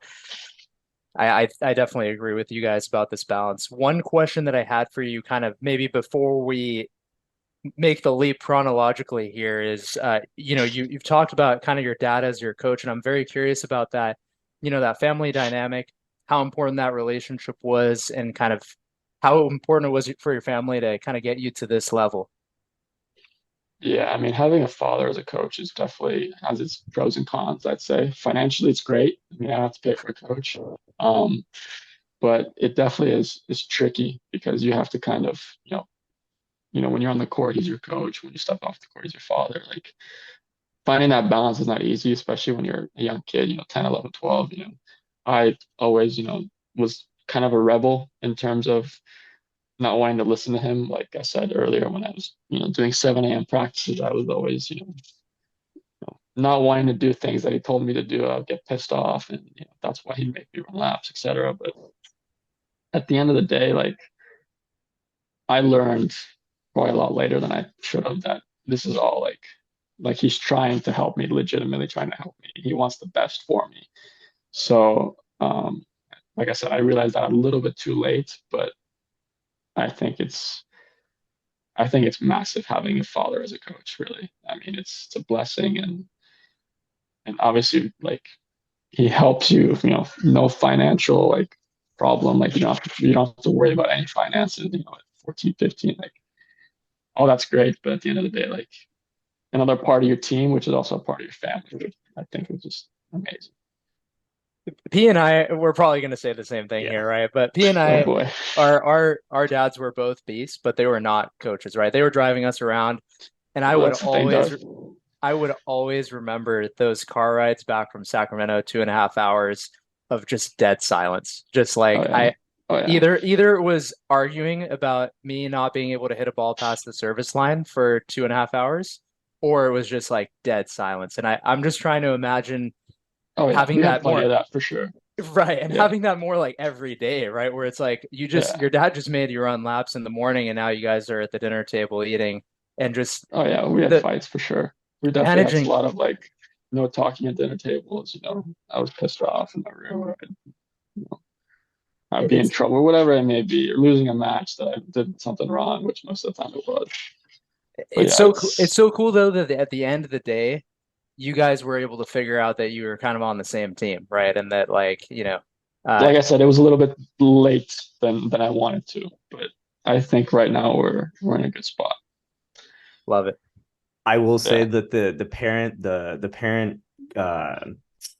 C: I definitely agree with you guys about this balance. One question that I had for you, kind of maybe before we make the leap chronologically here, is you've talked about kind of your dad as your coach, and I'm very curious about that, that family dynamic, how important that relationship was, and kind of how important it was for your family to kind of get you to this level.
B: Yeah, I mean, having a father as a coach is definitely has its pros and cons, I'd say. Financially, it's great. I mean, I have to pay for a coach. Um, but it definitely is tricky because you have to kind of, when you're on the court, he's your coach. When you step off the court, he's your father. Like finding that balance is not easy, especially when you're a young kid, 10, 11, 12. I always, was kind of a rebel in terms of not wanting to listen to him. Like I said earlier, when I was, doing 7 a.m. practices, I was always, not wanting to do things that he told me to do. I would get pissed off, and that's why he'd make me run laps, etc. But at the end of the day, like I learned probably a lot later than I should have that this is all like he's trying to help me, legitimately trying to help me. He wants the best for me. So, like I said, I realized that a little bit too late, but I think it's I think it's massive having a father as a coach, really. I mean, it's a blessing, and obviously like he helps you, no financial like problem. Like you don't have to worry about any finances, at 14, 15, like all that's great. But at the end of the day, like another part of your team, which is also a part of your family, which I think is just amazing.
C: P and I, we're probably going to say the same thing
A: yeah.
C: here, right? But P and
B: Oh
C: I,
B: boy.
C: our dads were both beasts, but they were not coaches, right? They were driving us around, and
B: Well, that's the thing, Doug.
C: I would always remember those car rides back from Sacramento, 2.5 hours of just dead silence. Just
B: Oh
C: like
B: yeah. Oh yeah.
C: either it was arguing about me not being able to hit a ball past the service line for 2.5 hours, or it was just like dead silence. And I'm just trying to imagine
B: Oh yeah.
C: having
B: We had
C: that
B: plenty
C: more
B: of that for sure.
C: right, and
B: Yeah.
C: having that more like every day, right? Where it's like
B: Yeah.
C: your dad just made you run laps in the morning, and now you guys are at the dinner table eating, and just
B: Oh yeah. We had
C: the
B: fights for sure. We definitely had a
C: managing.
B: lot of like no talking at dinner tables. I was pissed off in my room. I'd be in
C: It's
B: trouble, whatever it may be, or losing a match that I did something wrong, which most of the time it was. But yeah,
C: it's
B: it's
C: so cool though that at the end of the day, you guys were able to figure out that you were kind of on the same team, right? And that like uh,
B: like I said, it was a little bit late than I wanted to, but I think right now we're in a good spot.
C: love it.
A: I will say
B: Yeah.
A: that the parent uh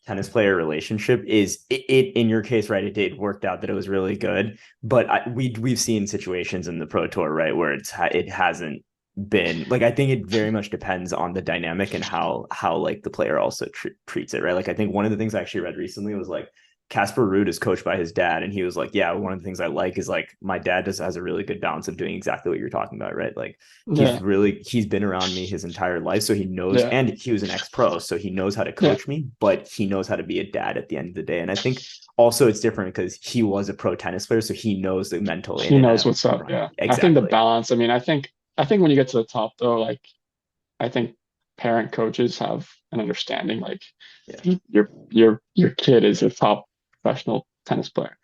A: tennis player relationship is it in your case, right? It did worked out that it was really good, but we've seen situations in the pro tour, right, where it hasn't been like. I think it very much depends on the dynamic and how like the player also treats it, right? Like I think one of the things I actually read recently was like Casper Ruud is coached by his dad, and he was like, yeah, one of the things I like is like my dad just has a really good balance of doing exactly what you're talking about, right? Like
B: Yeah.
A: he's been around me his entire life, so he knows,
B: Yeah.
A: and he was an ex-pro, so he knows how to
B: Yeah.
A: coach me, but he knows how to be a dad at the end of the day. And I think also it's different because he was a pro tennis player, so he knows the mental in
B: He
A: and
B: knows
A: out.
B: what's up.
A: Right.
B: Yeah. I think the
A: Exactly.
B: balance, I mean, I think when you get to the top though, like I think parent coaches have an understanding like
A: Yeah.
B: your kid is a top professional tennis player.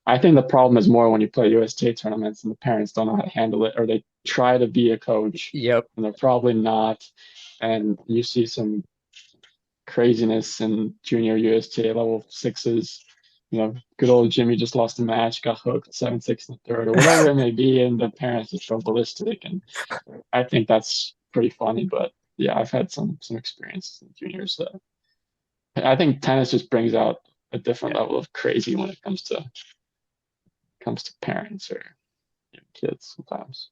B: I think the problem is more when you play USTA tournaments and the parents don't know how to handle it, or they try to be a coach
C: Yep.
B: and they're probably not. And you see some craziness in junior USTA level sixes. Good old Jimmy just lost a match, got hooked 7-6 in the third, or whatever it may be, and the parents just go ballistic. And I think that's pretty funny. But yeah, I've had some experiences in juniors that I think tennis just brings out a different
A: Yeah.
B: level of crazy when it comes to parents or kids sometimes.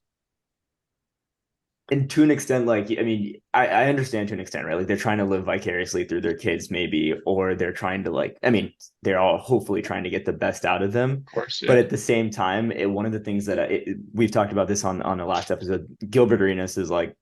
A: And to an extent, like I mean, I understand to an extent, right? Like they're trying to live vicariously through their kids, maybe, or they're trying to like, I mean, they're all hopefully trying to get the best out of them.
B: Of course,
A: But
B: yeah.
A: at the same time, one of the things that we've talked about this on the last episode, Gilbert Arenas is like,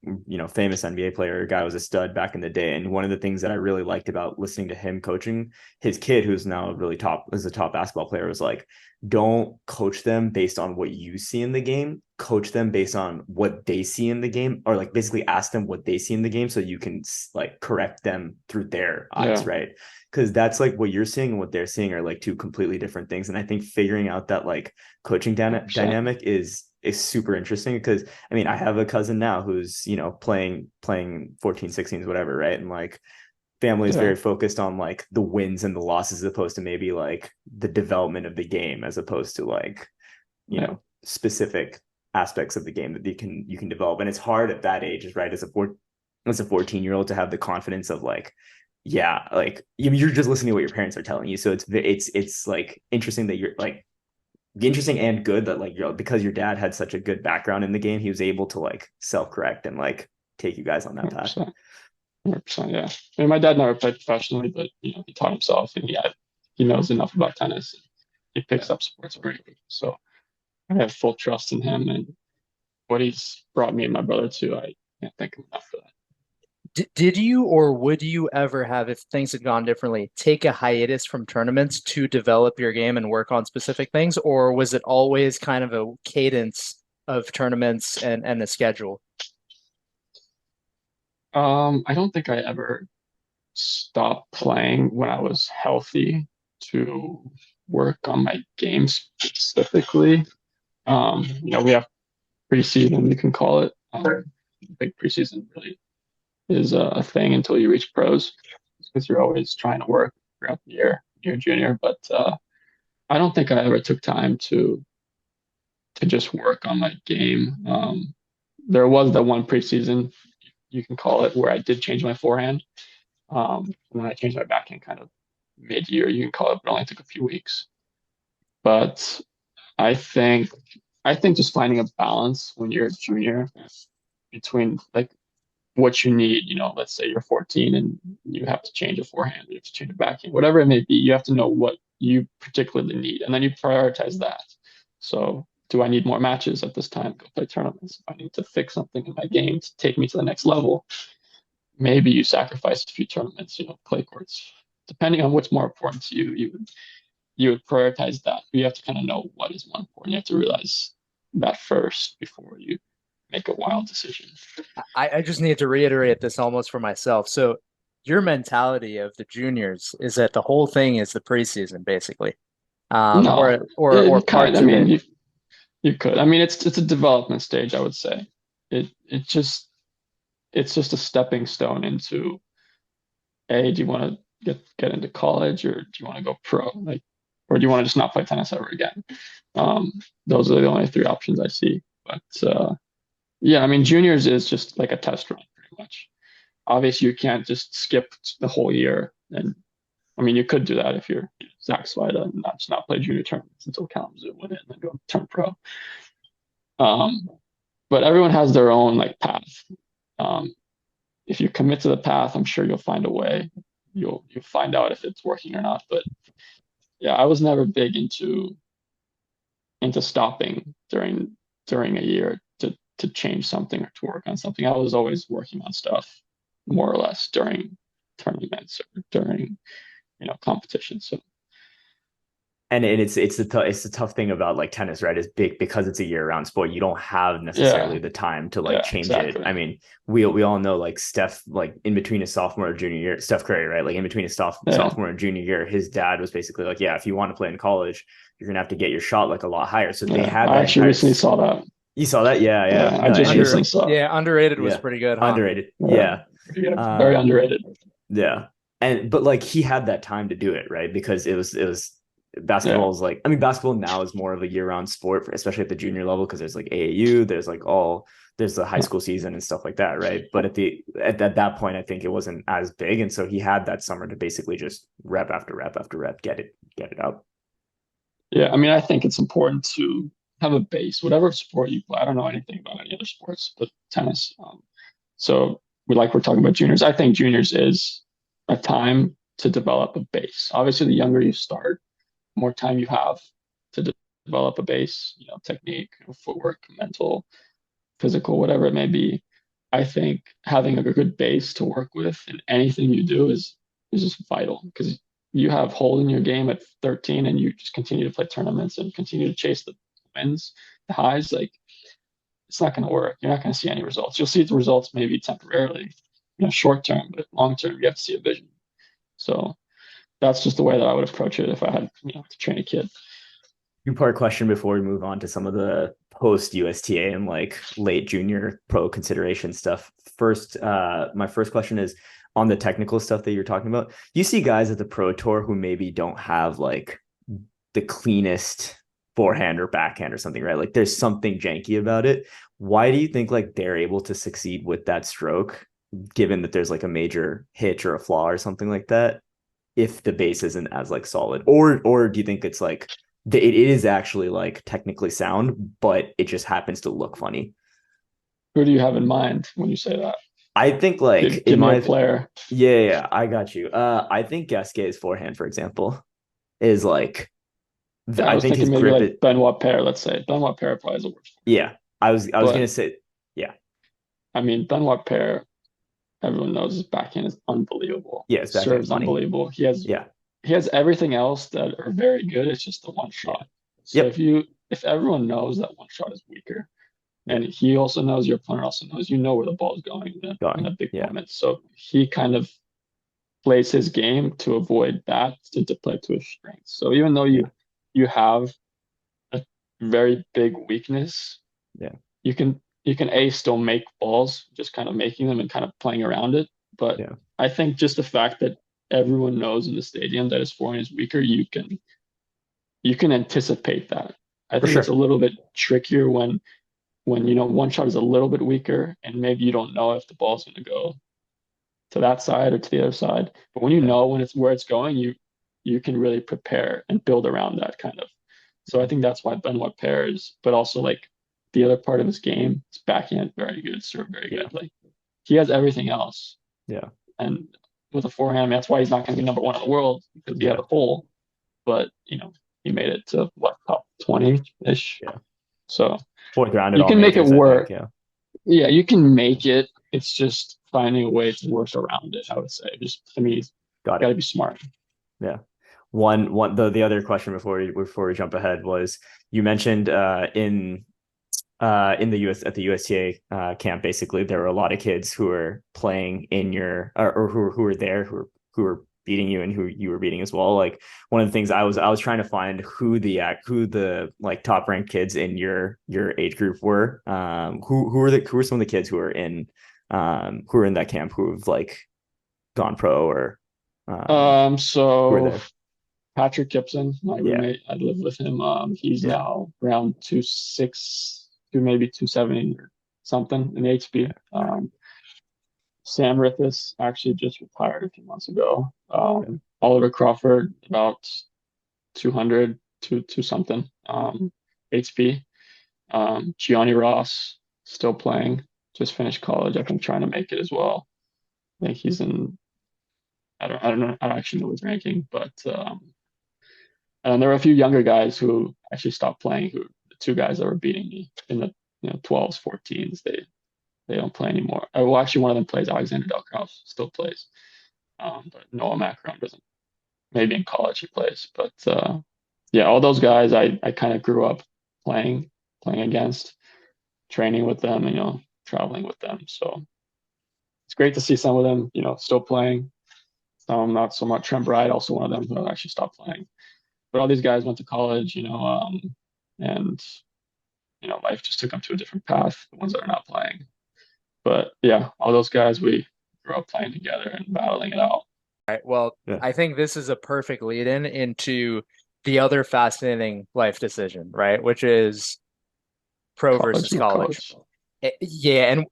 A: famous NBA player, guy was a stud back in the day. And one of the things that I really liked about listening to him coaching his kid, who's now a top basketball player, was like, don't coach them based on what you see in the game. Coach them based on what they see in the game, or like basically ask them what they see in the game so you can like correct them through their eyes,
B: Yeah,
A: right? Because that's like what you're seeing and what they're seeing are like two completely different things. And I think figuring out that like coaching
B: 100%.
A: dynamic is super interesting because I mean I have a cousin now who's playing 14 16s whatever, right? And like family is
B: Yeah,
A: very focused on like the wins and the losses as opposed to maybe like the development of the game as opposed to like
B: yeah,
A: specific aspects of the game that you can develop. And it's hard at that age, right, as a 14-year-old to have the confidence of like, yeah, like you're just listening to what your parents are telling you, so it's like interesting that you're like interesting and good that like because your dad had such a good background in the game, he was able to like self-correct and like take you guys on that path.
B: 100%. 100%, yeah. I mean, my dad never played professionally, but he taught himself and he knows enough about tennis. He picks
A: Yeah.
B: up sports pretty quickly. So I have full trust in him and what he's brought me and my brother to. I can't thank him enough for that.
C: Did you or would you ever have, if things had gone differently, take a hiatus from tournaments to develop your game and work on specific things, or was it always kind of a cadence of tournaments and a schedule?
B: I don't think I ever stopped playing when I was healthy to work on my game specifically. We have preseason, you can call it. I think preseason really is a thing until you reach pros because you're always trying to work throughout the year, you're junior. But I don't think I ever took time to just work on my game. There was that one preseason, you can call it, where I did change my forehand. And then I changed my backhand kind of mid-year, you can call it, but it only took a few weeks. But I think I think just finding a balance when you're a junior between like what you need, let's say you're 14 and you have to change a forehand, you have to change a backhand, whatever it may be, you have to know what you particularly need, and then you prioritize that. So, do I need more matches at this time? Go play tournaments. If I need to fix something in my game to take me to the next level, maybe you sacrifice a few tournaments, play courts. Depending on what's more important to you, you would prioritize that. You have to kind of know what is more important. You have to realize that first before you make a wild decision.
C: I just need to reiterate this almost for myself. So your mentality of the juniors is that the whole thing is the preseason, basically,
B: No,
C: or
B: kind.
C: parts
B: I
C: of
B: mean,
C: it.
B: you could. I mean, it's a development stage, I would say. It's just a stepping stone into, hey, do you want to get into college, or do you want to go pro? Like, or do you want to just not play tennis ever again? Um, those are the only three options I see. But yeah, I mean, juniors is just like a test run, pretty much. obviously you can't just skip the whole year. And I mean, you could do that if you're Zach Swida and not play junior tournaments until Kalamazoo win it and then go turn pro. But everyone has their own like path. Um, if you commit to the path, I'm sure you'll find a way. You'll find out if it's working or not. But yeah, I was never big into stopping during a year to change something or to work on something. I was always working on stuff more or less during tournaments or during competition. So
A: And it's the tough thing about like tennis, right? Is big because it's a year-round sport. You don't have necessarily
B: yeah,
A: the time to like
B: yeah,
A: change it.
B: exactly.
A: I mean, we all know like Steph, like in between his sophomore or junior year, Steph Curry, right? Like in between his
B: Yeah,
A: sophomore and junior year, his dad was basically like, yeah, if you want to play in college, you're gonna have to get your shot like a lot higher. So they
B: yeah.
A: had
B: I
A: that
B: actually
A: entire.
B: recently saw that.
A: You saw that? Yeah,
B: Yeah,
A: yeah.
B: I
A: No,
B: just
A: and
B: recently saw it.
C: Yeah, underrated was
A: yeah,
C: pretty good, huh?
A: underrated.
B: Yeah,
A: Yeah.
B: very
A: Uh,
B: underrated.
A: yeah. But like he had that time to do it, right? Because it was
B: Yeah,
A: basketball is like, I mean, basketball now is more of a year-round sport, especially at the junior level, because there's like AAU, there's the high school season and stuff like that, right? But at that point, I think it wasn't as big, and so he had that summer to basically just rep after rep after rep, get it up.
B: yeah. I mean, I think it's important to have a base, whatever sport you play. I don't know anything about any other sports, but tennis. So we're talking about juniors. I think juniors is a time to develop a base. Obviously, the younger you start, more time you have to develop a base, technique, footwork, mental, physical, whatever it may be. I think having a good base to work with in anything you do is just vital because you have hold in your game at 13 and you just continue to play tournaments and continue to chase the wins, the highs. Like it's not going to work. You're not going to see any results. You'll see the results maybe temporarily, short term, but long term, you have to see a vision. So that's just the way that I would approach it if I had, to train a kid.
A: Two-part question before we move on to some of the post USTA and like late junior pro consideration stuff. First, my first question is on the technical stuff that you're talking about. You see guys at the pro tour who maybe don't have like the cleanest forehand or backhand or something, right? Like there's something janky about it. Why do you think like they're able to succeed with that stroke, given that there's like a major hitch or a flaw or something like that, if the base isn't as like solid? Or do you think it's like it is actually like technically sound, but it just happens to look funny?
B: Who do you have in mind when you say that?
A: I think like
B: Give,
A: in
B: give me a
A: my
B: player.
A: yeah, I got you. I think Gasquet's forehand, for example, is like
B: Yeah, I
A: I
B: was
A: think his
B: thinking maybe
A: grip
B: like
A: is
B: Benoit Paire, let's say. Benoit Paire probably is the worst.
A: yeah. I was gonna
B: But
A: say yeah.
B: I mean, Benoit Paire, everyone knows his backhand is unbelievable.
A: Yeah, his backhand's
B: Serves
A: money.
B: unbelievable. He has
A: Yeah.
B: he has everything else that are very good. It's just the one
A: Yeah.
B: shot. So
A: Yep.
B: if everyone knows that one shot is weaker,
A: Yeah.
B: and he also knows your opponent also knows where the ball is going in a
A: Going.
B: big
A: Yeah.
B: moment. So he kind of plays his game to avoid that to play to his strengths. So even though
A: Yeah.
B: you have a very big weakness,
A: Yeah.
B: you can still make balls, just kind of making them and kind of playing around it. But
A: Yeah.
B: I think just the fact that everyone knows in the stadium that his forehand is weaker, you can anticipate that. I
A: For
B: think it's a
A: sure.
B: little bit trickier when one shot is a little bit weaker and maybe you don't know if the ball's going to go to that side or to the other side. But when you
A: Yeah.
B: know when it's where it's going, you can really prepare and build around that kind of. So I think that's why Benoit pairs, but also like the other part of his game, his backhand very good, serve very
A: Yeah.
B: good. Like he has everything else.
A: Yeah.
B: And with a forehand, I mean, that's why he's not going to be number one in the world because he had
A: Yeah.
B: a hole. But he made it to what, top 20-ish.
A: Yeah.
B: So
A: Fourth round at
B: you
A: all
B: can make it
A: majors, I think.
B: work.
A: Yeah.
B: Yeah, you can make it. It's just finding a way to work around it, I would say. Just to me, you
A: Got
B: got to
A: it.
B: be smart.
A: Yeah. One the other question before we jump ahead was you mentioned in the US at the USTA camp, basically there were a lot of kids who were playing in your or who were there who were beating you and who you were beating as well. Like one of the things I was trying to find who the like top ranked kids in your age group were. Who were some of the kids who were in that camp who've like gone pro or who were
B: So
A: there?
B: Patrick Gibson, my
A: Yeah.
B: roommate, I live with him. He's
A: Yeah.
B: now around 2.6 to maybe 2.7 or something in
A: Yeah.
B: HP. Sam Rithis actually just retired a few months ago. Oliver Crawford, about 200 to something HP. Gianni Ross, still playing, just finished college. I think trying to make it as well. I think he's in. I don't know. I don't actually know his ranking, but and there were a few younger guys who actually stopped playing. Who the two guys that were beating me in the 12s, 14s, they don't play anymore. Well, actually, one of them plays. Alexander Delcroft still plays, but Noah Macron doesn't. Maybe in college he plays, but yeah, all those guys I kind of grew up playing against, training with them, traveling with them. So it's great to see some of them, still playing. Some not so much. Trent Bride, also one of them who actually stopped playing. But all these guys went to college, and life just took them to a different path. The ones that are not playing, but yeah, all those guys we grew up playing together and battling it out.
C: Right. Well,
A: Yeah.
C: I think this is a perfect lead in into the other fascinating life decision, right? Which is pro
B: College,
C: versus
B: no
C: college.
B: college.
C: Yeah, and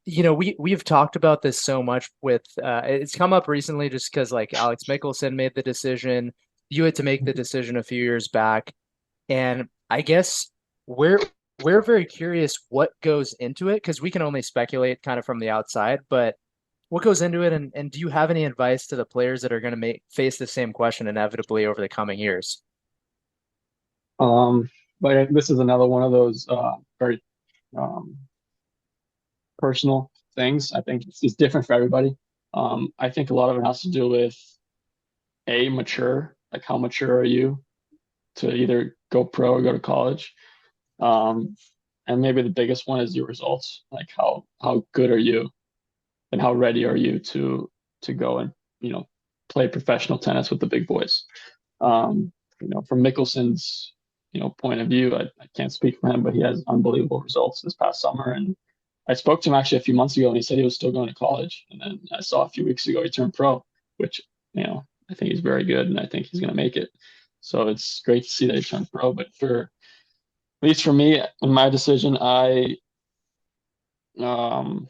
C: we've talked about this so much with it's come up recently just because like Alex Mickelson made the decision, you had to make the decision a few years back, and I guess we're we're very curious what goes into it because we can only speculate kind of from the outside, but what goes into it, and do you have any advice to the players that are going to face the same question inevitably over the coming years?
B: Um, but this is another one of those very um, personal things. I think it's different for everybody. I think a lot of it has to do with mature, like how mature are you to either go pro or go to college. Um, and maybe the biggest one is your results, like how good are you and how ready are you to go and play professional tennis with the big boys. From Mickelson's point of view, I can't speak for him, but he has unbelievable results this past summer. And I spoke to him actually a few months ago, and he said he was still going to college. And then I saw a few weeks ago he turned pro, which I think he's very good, and I think he's going to make it. So it's great to see that he turned pro. But for at least for me, in my decision, I um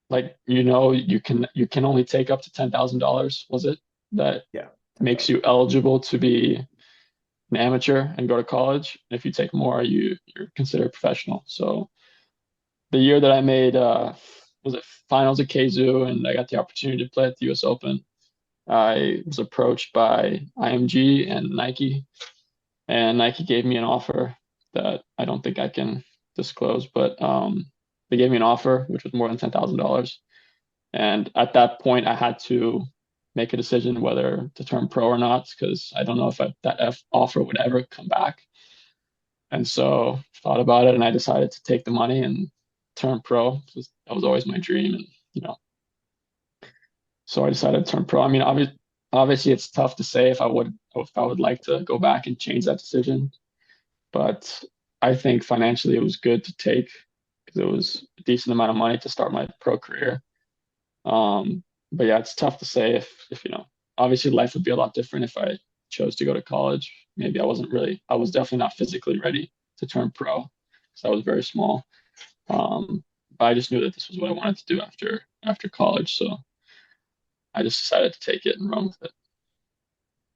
B: like you can only take up to $10,000. Was it that
A: Yeah.
B: makes you eligible to be an amateur and go to college? If you take more, you're considered professional. So the year that I made was it finals at KZoo and I got the opportunity to play at the US Open, I was approached by IMG and Nike, and Nike gave me an offer that I don't think I can disclose, but they gave me an offer which was more than $10,000. And at that point, I had to make a decision whether to turn pro or not, because I don't know if that offer would ever come back. And so thought about it, and I decided to take the money and turn pro. That was always my dream, and so I decided to turn pro. I mean, obviously, it's tough to say if I would like to go back and change that decision, but I think financially it was good to take because it was a decent amount of money to start my pro career. But yeah, it's tough to say if obviously life would be a lot different if I chose to go to college. Maybe I was definitely not physically ready to turn pro because I was very small. But I just knew that this was what I wanted to do after college. So I just decided to take it and run with it.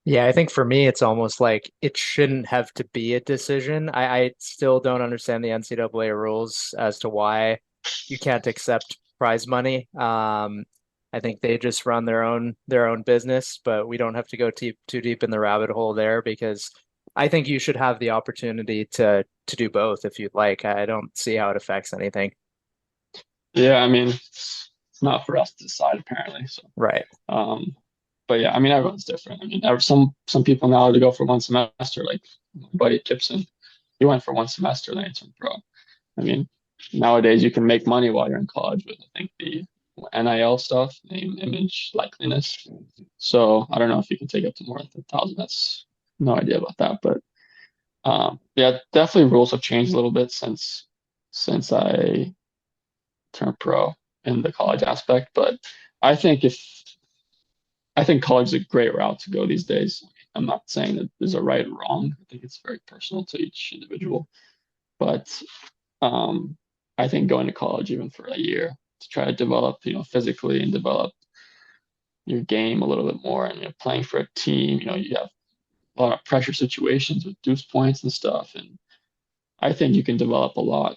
C: Yeah, I think for me, it's almost like it shouldn't have to be a decision. I still don't understand the NCAA rules as to why you can't accept prize money. I think they just run their own business, but we don't have to go too deep in the rabbit hole there because I think you should have the opportunity to do both if you'd like. I don't see how it affects anything.
B: Yeah, I mean, it's not for us to decide apparently. So,
C: Right.
B: um, but yeah, I mean, everyone's different. I mean, some people now to go for one semester, like my buddy Gibson, he went for one semester, then he turned pro. I mean, nowadays you can make money while you're in college with I think the NIL stuff, name, image, likeliness. So I don't know if you can take up to more than 1,000. That's no idea about that, but yeah, definitely rules have changed a little bit since I turned pro in the college aspect. But I think if I think college is a great route to go these days. I'm not saying that there's a right or wrong. I think it's very personal to each individual. But um, I think going to college even for a year to try to develop, physically and develop your game a little bit more. And playing for a team, you have a lot of pressure situations with deuce points and stuff. And I think you can develop a lot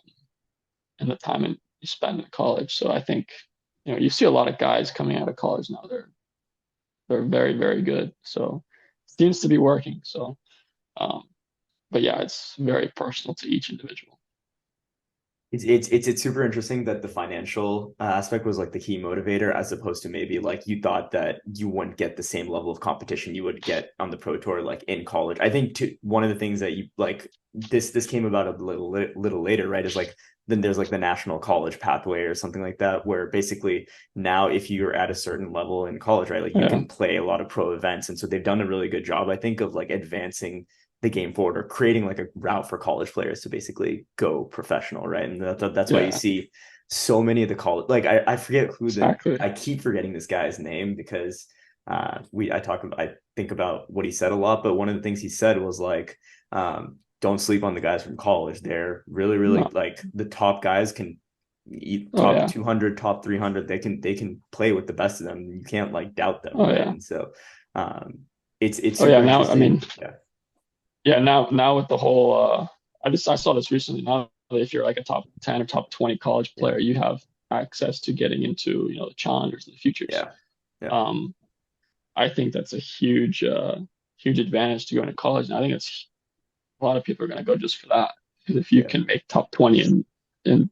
B: in the time you spend in college. So I think, you see a lot of guys coming out of college now. They're very, very good. So it seems to be working. So, um, but yeah, it's very personal to each individual.
A: It's super interesting that the financial aspect was like the key motivator, as opposed to maybe like you thought that you wouldn't get the same level of competition you would get on the pro tour like in college. I think one of the things that you like this came about a little later, right? Is like then there's like the national college pathway or something like that, where basically now if you're at a certain level in college, right, like you
B: Yeah.
A: can play a lot of pro events, and so they've done a really good job, I think, of like advancing the game forward or creating like a route for college players to basically go professional, right? And that's why you
B: Yeah,
A: see so many of the college, like I forget who
B: exactly.
A: I keep forgetting this guy's name because I think about what he said a lot, but one of the things he said was like, don't sleep on the guys from college. They're really, really
B: No.
A: like the top guys can eat
B: Oh
A: top
B: yeah.
A: 200, top 300. They can play with the best of them. You can't like doubt them,
B: Oh
A: right?
B: yeah.
A: And so it's
B: Oh yeah.
A: super
B: Now, I mean,
A: interesting. Yeah.
B: yeah. Now with the whole, I saw this recently. Now, if you're like a top 10 or top 20 college
A: Yeah.
B: player, you have access to getting into, the challengers and the futures.
A: Yeah. Yeah.
B: Um, I think that's a huge advantage to going to college. And I think it's a lot of people are going to go just for that. Because if you
A: Yeah.
B: can make top 20 in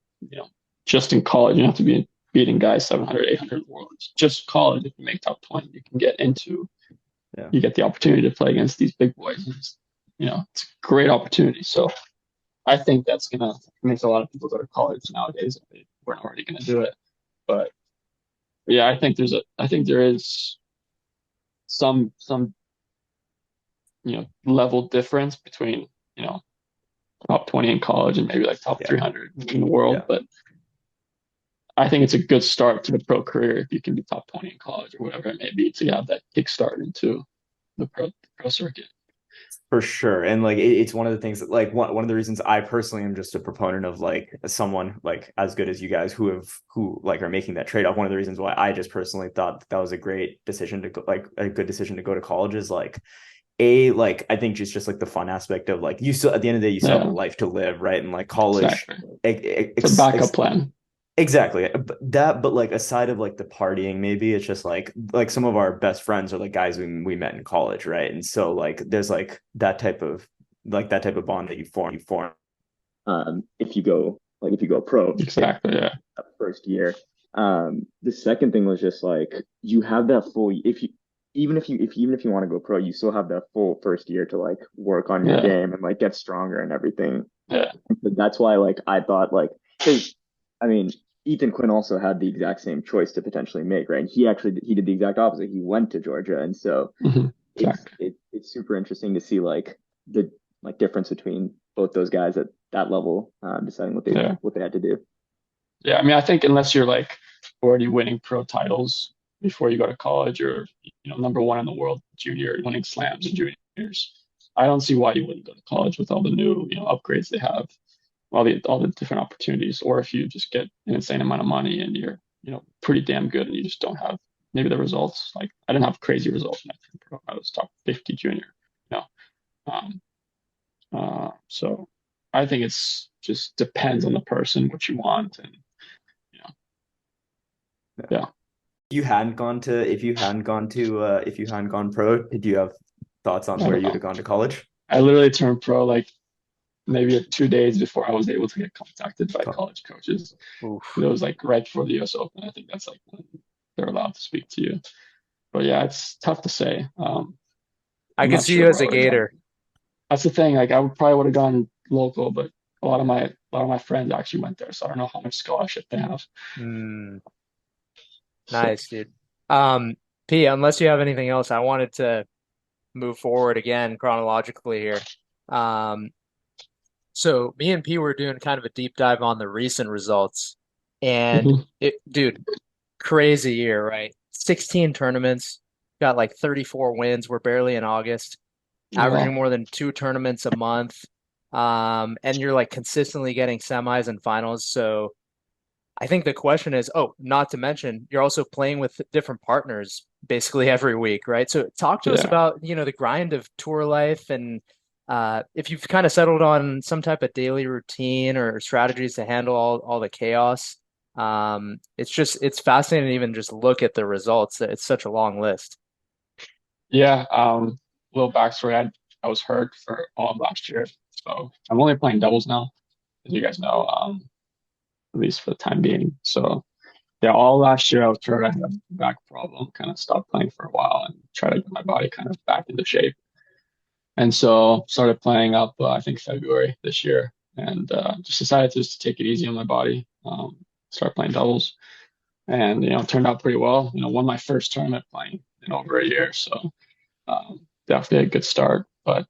B: just in college, you don't have to be beating guys 700, 800 in the world. It's just college. If you make top 20, you can get into,
A: Yeah.
B: you get the opportunity to play against these big boys. And it's a great opportunity. So I think that's going to make a lot of people go to college nowadays if they weren't already going to do it. But yeah, I think there is some level difference between, top 20 in college and maybe like top
A: Yeah.
B: 300 in the world.
A: Yeah.
B: But I think it's a good start to the pro career if you can be top 20 in college or whatever it may be to have that kickstart into the pro circuit.
A: For sure. And like it's one of the things that like one of the reasons I personally am just a proponent of like someone like as good as you guys who like are making that trade-off. One of the reasons why I just personally thought that was a great decision to go, like a good decision to go to college is like like I think just like the fun aspect of like you still at the end of the day you still have a
B: Yeah,
A: life to live, right? And like college
B: exactly. It's a backup plan.
A: exactly. But like aside of like the partying, maybe it's just like some of our best friends are like guys we met in college, right? And so like there's like that type of bond that you form. If you go pro
B: Exactly. Yeah.
A: that first year. The second thing was just like you have that full if you even if you want to go pro, you still have that full first year to like work on your
B: Yeah.
A: game and like get stronger and everything.
B: Yeah.
A: But that's why like I thought like because I mean Ethan Quinn also had the exact same choice to potentially make, right? And he did the exact opposite. He went to Georgia, and so
B: Exactly.
A: it's super interesting to see like the like difference between both those guys at that level, deciding
B: Yeah.
A: what they had to do.
B: Yeah. I mean, I think unless you're like already winning pro titles before you go to college or, number one in the world junior, winning slams and juniors, I don't see why you wouldn't go to college with all the new, upgrades they have, all the different opportunities. Or if you just get an insane amount of money and you're, pretty damn good and you just don't have maybe the results. Like I didn't have crazy results when I turned pro. I was top 50 junior, you know. Um, so I think it's just depends on the person, what you want, and you know, yeah.
A: If you hadn't gone pro, did you have thoughts on
B: I
A: where
B: don't
A: you'd have
B: know.
A: gone to college?
B: I literally turned pro like maybe 2 days before I was able to get contacted by
A: Co-
B: college coaches.
C: Oof.
B: It was like right before the U.S. Open. I think that's like when they're allowed to speak to you. But yeah, it's tough to say.
C: I
B: I'm
C: could
B: not
C: see
B: sure
C: you
B: where
C: as
B: I
C: a
B: would have gone.
C: Gator.
B: That's the thing. Like probably would have gone local, but a lot of my friends actually went there, so I don't know how much scholarship they have.
C: Hmm.
B: So
C: Nice, dude. Um, P, unless you have anything else, I wanted to move forward again chronologically here. Um, so me and P were doing kind of a deep dive on the recent results, and
B: mhm.
C: dude, crazy year, right? 16 tournaments, got like 34 wins. We're barely in August,
B: Yeah,
C: averaging more than 2 tournaments a month. And you're like consistently getting semis and finals. So I think the question is, oh, not to mention, you're also playing with different partners basically every week, right? So talk to us
B: Yeah.
C: about, the grind of tour life and if you've kind of settled on some type of daily routine or strategies to handle all the chaos. It's fascinating to even just look at the results. It's such a long list.
B: Yeah. Little backstory. I was hurt for all of last year. So I'm only playing doubles now, as you guys know, at least for the time being. So yeah, all last year I was hurt. I had a back problem, kind of stopped playing for a while and try to get my body kind of back into shape. And so started playing up, I think February this year, and just decided to just take it easy on my body. Start playing doubles, and it turned out pretty well. Won my first tournament playing in over a year, so definitely a good start. But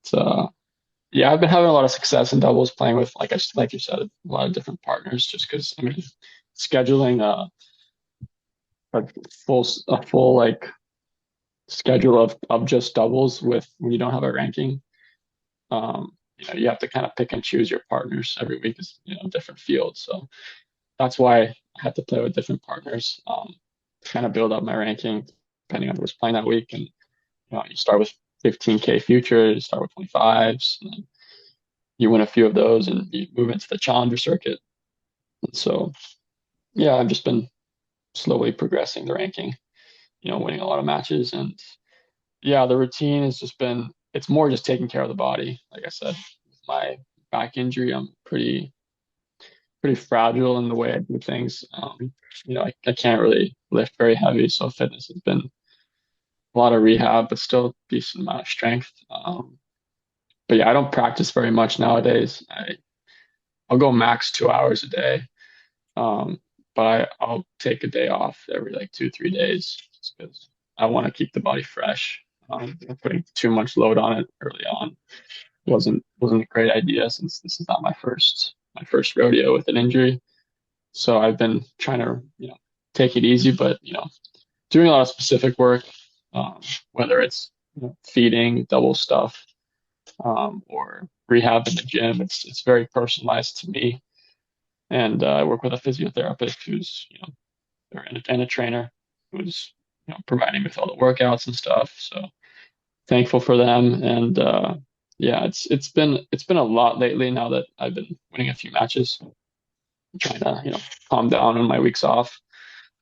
B: yeah, I've been having a lot of success in doubles playing with, like you said, a lot of different partners. Just because I mean, scheduling a full like schedule of just doubles with when you don't have a ranking. You have to kind of pick and choose your partners every week is different fields. So that's why I had to play with different partners to kind of build up my ranking depending on who's playing that week. And you start with 15K futures, you start with 25s, and then you win a few of those, and you move into the challenger circuit. And so yeah, I've just been slowly progressing the ranking, winning a lot of matches, and yeah, the routine has just been it's more just taking care of the body. Like I said, with my back injury, I'm pretty fragile in the way I do things. I can't really lift very heavy, so fitness has been a lot of rehab, but still a decent amount of strength. But yeah, I don't practice very much nowadays. I'll go max 2 hours a day, um, but I'll take a day off every like 2, 3 days just because I want to keep the body fresh. Putting too much load on it early on wasn't a great idea since this is not my first rodeo with an injury. So I've been trying to, take it easy, but, doing a lot of specific work, whether it's feeding, double stuff, or rehab in the gym. It's very personalized to me. And I work with a physiotherapist who's, and a trainer who's, providing me with all the workouts and stuff. So thankful for them. And yeah, it's been a lot lately now that I've been winning a few matches. I'm trying to, calm down on my weeks off.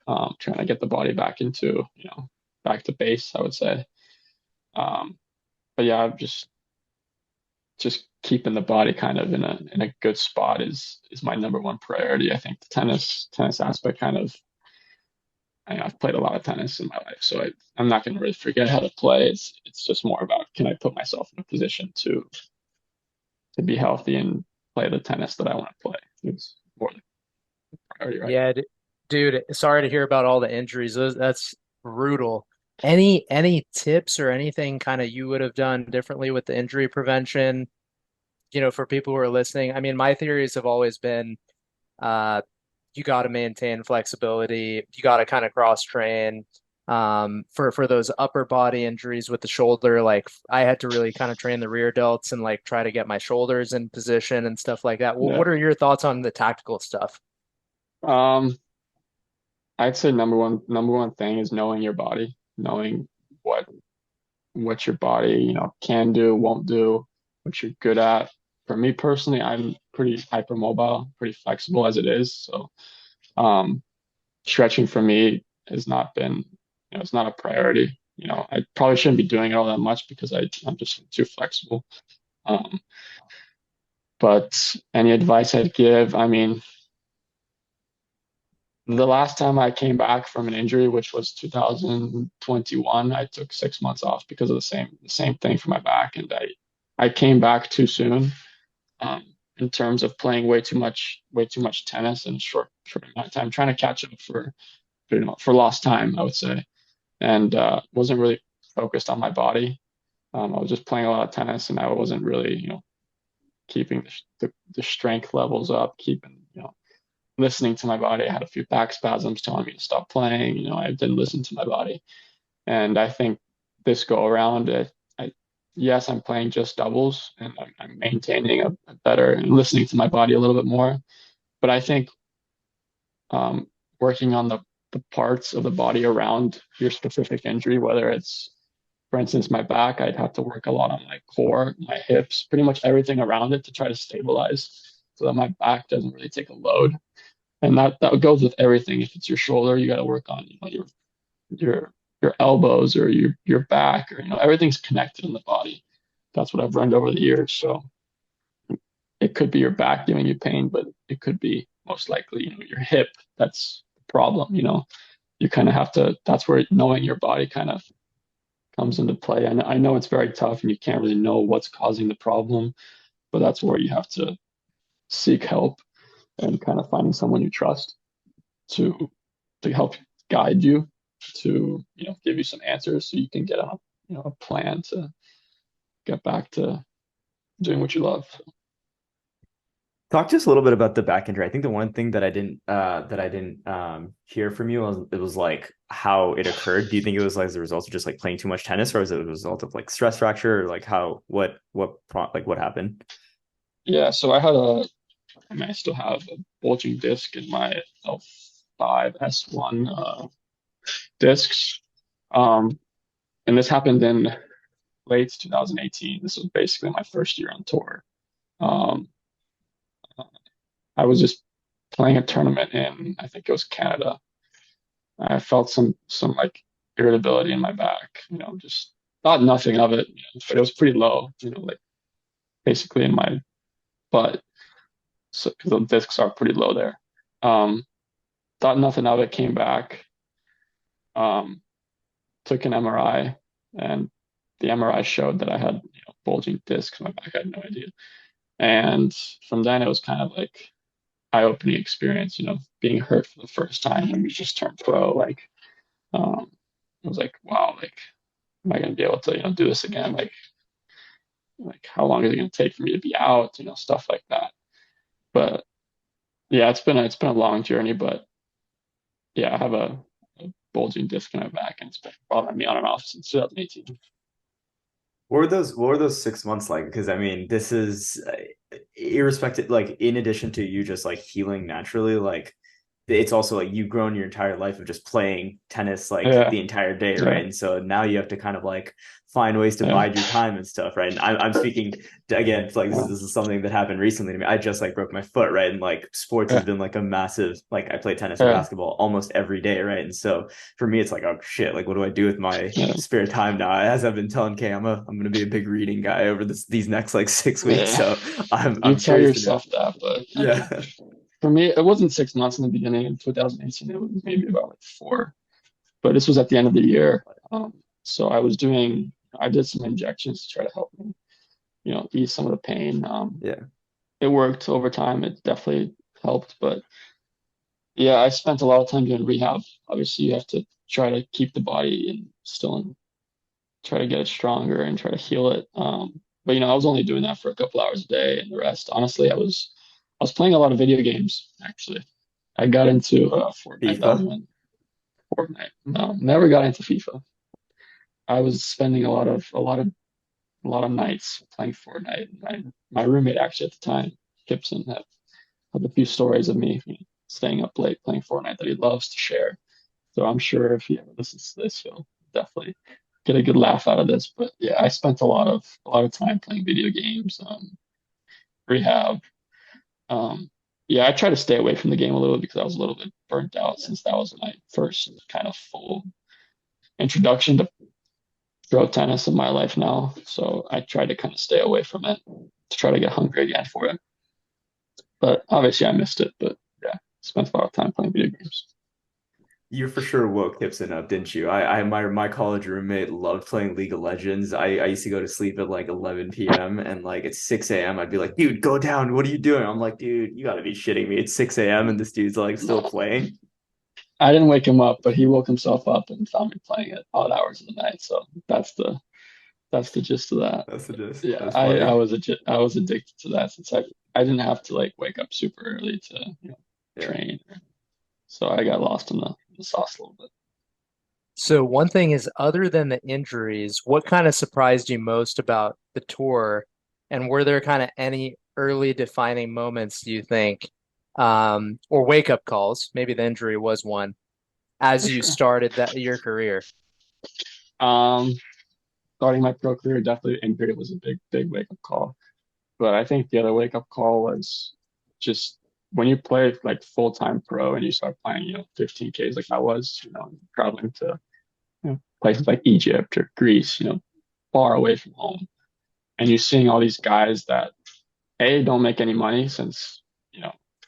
B: Trying to get the body back into, back to base, I would say. Um, but yeah, I'm just keeping the body kind of in a good spot is my number one priority. I think the tennis aspect kind of I've played a lot of tennis in my life, so I'm not going to really forget how to play. It's just more about can I put myself in a position to be healthy and play the tennis that I want to play. It's more the priority right
C: Yeah, dude, sorry to hear about all the injuries. That's brutal. Any tips or anything kind of you would have done differently with the injury prevention, for people who are listening? I mean, my theories have always been uh you got to maintain flexibility. You got to kind of cross train. For those upper body injuries with the shoulder, like I had to really kind of train the rear delts and like try to get my shoulders in position and stuff like that.
B: now.
C: What are your thoughts on the tactical stuff?
B: Yeah. I'd say number one thing is knowing your body, knowing what what your body, can do, won't do, what you're good at. For me personally, I'm pretty hypermobile, pretty flexible as it is. So um, stretching for me has not been, it's not a priority. I probably shouldn't be doing it all that much because I'm just too flexible. Um, but any advice I'd give, I mean, the last time I came back from an injury, which was 2021, I took 6 months off because of the same thing for my back, and I came back too soon in terms of playing way too much tennis in a short amount of time, trying to catch up for lost time, I would say, and wasn't really focused on my body. I was just playing a lot of tennis, and I wasn't really keeping the strength levels up, keeping listening to my body. I had a few back spasms telling me to stop playing. I didn't listen to my body. And I think this go around, yes, I'm playing just doubles and I'm maintaining a better and listening to my body a little bit more. But I think working on the parts of the body around your specific injury, whether it's, for instance, my back, I'd have to work a lot on my core, my hips, pretty much everything around it to try to stabilize so that my back doesn't really take a load. And that goes with everything. If it's your shoulder, you got to work on, your your elbows or your back, or everything's connected in the body. That's what I've learned over the years. So it could be your back giving you pain, but it could be most likely, your hip. That's the problem. You kind of have to. That's where knowing your body kind of comes into play. And I know it's very tough, and you can't really know what's causing the problem, but that's where you have to seek help and kind of finding someone you trust to help guide you, to give you some answers so you can get on a plan to get back to doing what you love.
A: Talk to us a little bit about the back injury. I think the one thing that I didn't hear from you was it was like how it occurred. Do you think it was like as a result of just like playing too much tennis, or was it a result of like stress fracture, or like what happened?
B: Yeah, so I mean, I still have a bulging disc in my L5 S1 discs. Um, and this happened in late 2018. This was basically my first year on tour. Um, I was just playing a tournament in, I think it was Canada. I felt some like irritability in my back, just thought nothing of it, but it was pretty low, like basically in my butt. So because the discs are pretty low there. Um, Thought nothing of it, came back, um, took an MRI, and the MRI showed that I had, bulging discs in my back. I had no idea. And from then it was kind of like eye-opening experience, being hurt for the first time when you just turned pro. Like, I was like, wow, like, am I going to be able to, do this again? Like how long is it going to take for me to be out? Stuff like that. But yeah, it's been a long journey. But yeah, I have a bulging disc in my back, and it's been bothering me on and off since 2018.
A: What were those 6 months like? Because I mean, this is irrespective, like in addition to you just like healing naturally, like it's also like you've grown your entire life of just playing tennis like
B: Yeah,
A: the entire day,
B: yeah,
A: right? And so now you have to kind of like find ways to
B: yeah,
A: bide your time and stuff, right? And I'm speaking again, like
B: yeah,
A: this is something that happened recently to me. I just like broke my foot, right? And like sports has
B: yeah,
A: been like a massive, like I play tennis or
B: yeah,
A: basketball almost every day, right? And so for me, it's like, oh shit, like what do I do with my
B: yeah.
A: spare time now? As I've been telling Kay, I'm gonna be a big reading guy over these next like 6 weeks.
B: Yeah.
A: So
B: You
A: I'm
B: tell
A: curious to know.
B: yourself that, but I mean,
A: Yeah.
B: for me, it wasn't 6 months in the beginning of 2018. It was maybe about like four, but this was at the end of the year. So I did some injections to try to help me, ease some of the pain.
A: Yeah.
B: It worked over time. It definitely helped, but yeah, I spent a lot of time doing rehab. Obviously, you have to try to keep the body and still and try to get it stronger and try to heal it. But I was only doing that for a couple hours a day, and the rest, honestly, I was playing a lot of video games. Actually, I got into Fortnite. That was
A: FIFA.
B: when Fortnite. No, never got into FIFA. I was spending a lot of nights playing Fortnite. My roommate actually at the time, Gibson, had a few stories of me staying up late playing Fortnite that he loves to share. So I'm sure if he ever listens to this, he'll definitely get a good laugh out of this. But yeah, I spent a lot of time playing video games, rehab. Um, yeah, I try to stay away from the game a little because I was a little bit burnt out since that was my first kind of full introduction to pro tennis in my life now. So I try to kind of stay away from it to try to get hungry again for it. But obviously I missed it. But yeah, spent a lot of time playing video games.
A: You for sure woke Gibson up, didn't you? My college roommate loved playing League of Legends. I used to go to sleep at like 11 p.m. and like at 6 a.m. I'd be like, dude, go down. What are you doing? I'm like, dude, you gotta be shitting me. It's 6 a.m. and this dude's like still playing.
B: I didn't wake him up, but he woke himself up and found me playing at odd hours of the night. So that's the gist of that.
A: That's just
B: Yeah,
A: that's
B: I
A: funny.
B: was I was addicted to that since I didn't have to like wake up super early to
A: Yeah.
B: train. So I got lost in the sauce a little bit.
C: So one thing is, other than the injuries, what kind of surprised you most about the tour? And were there kind of any early defining moments, do you think, or wake up calls. Maybe the injury was one
B: For
C: as you
B: sure.
C: started your career.
B: Um, Starting my pro career, definitely injury was a big wake up call. But I think the other wake up call was just when you play like full time pro and you start playing, 15Ks like I was, traveling to places like Egypt or Greece, far away from home, and you're seeing all these guys that don't make any money since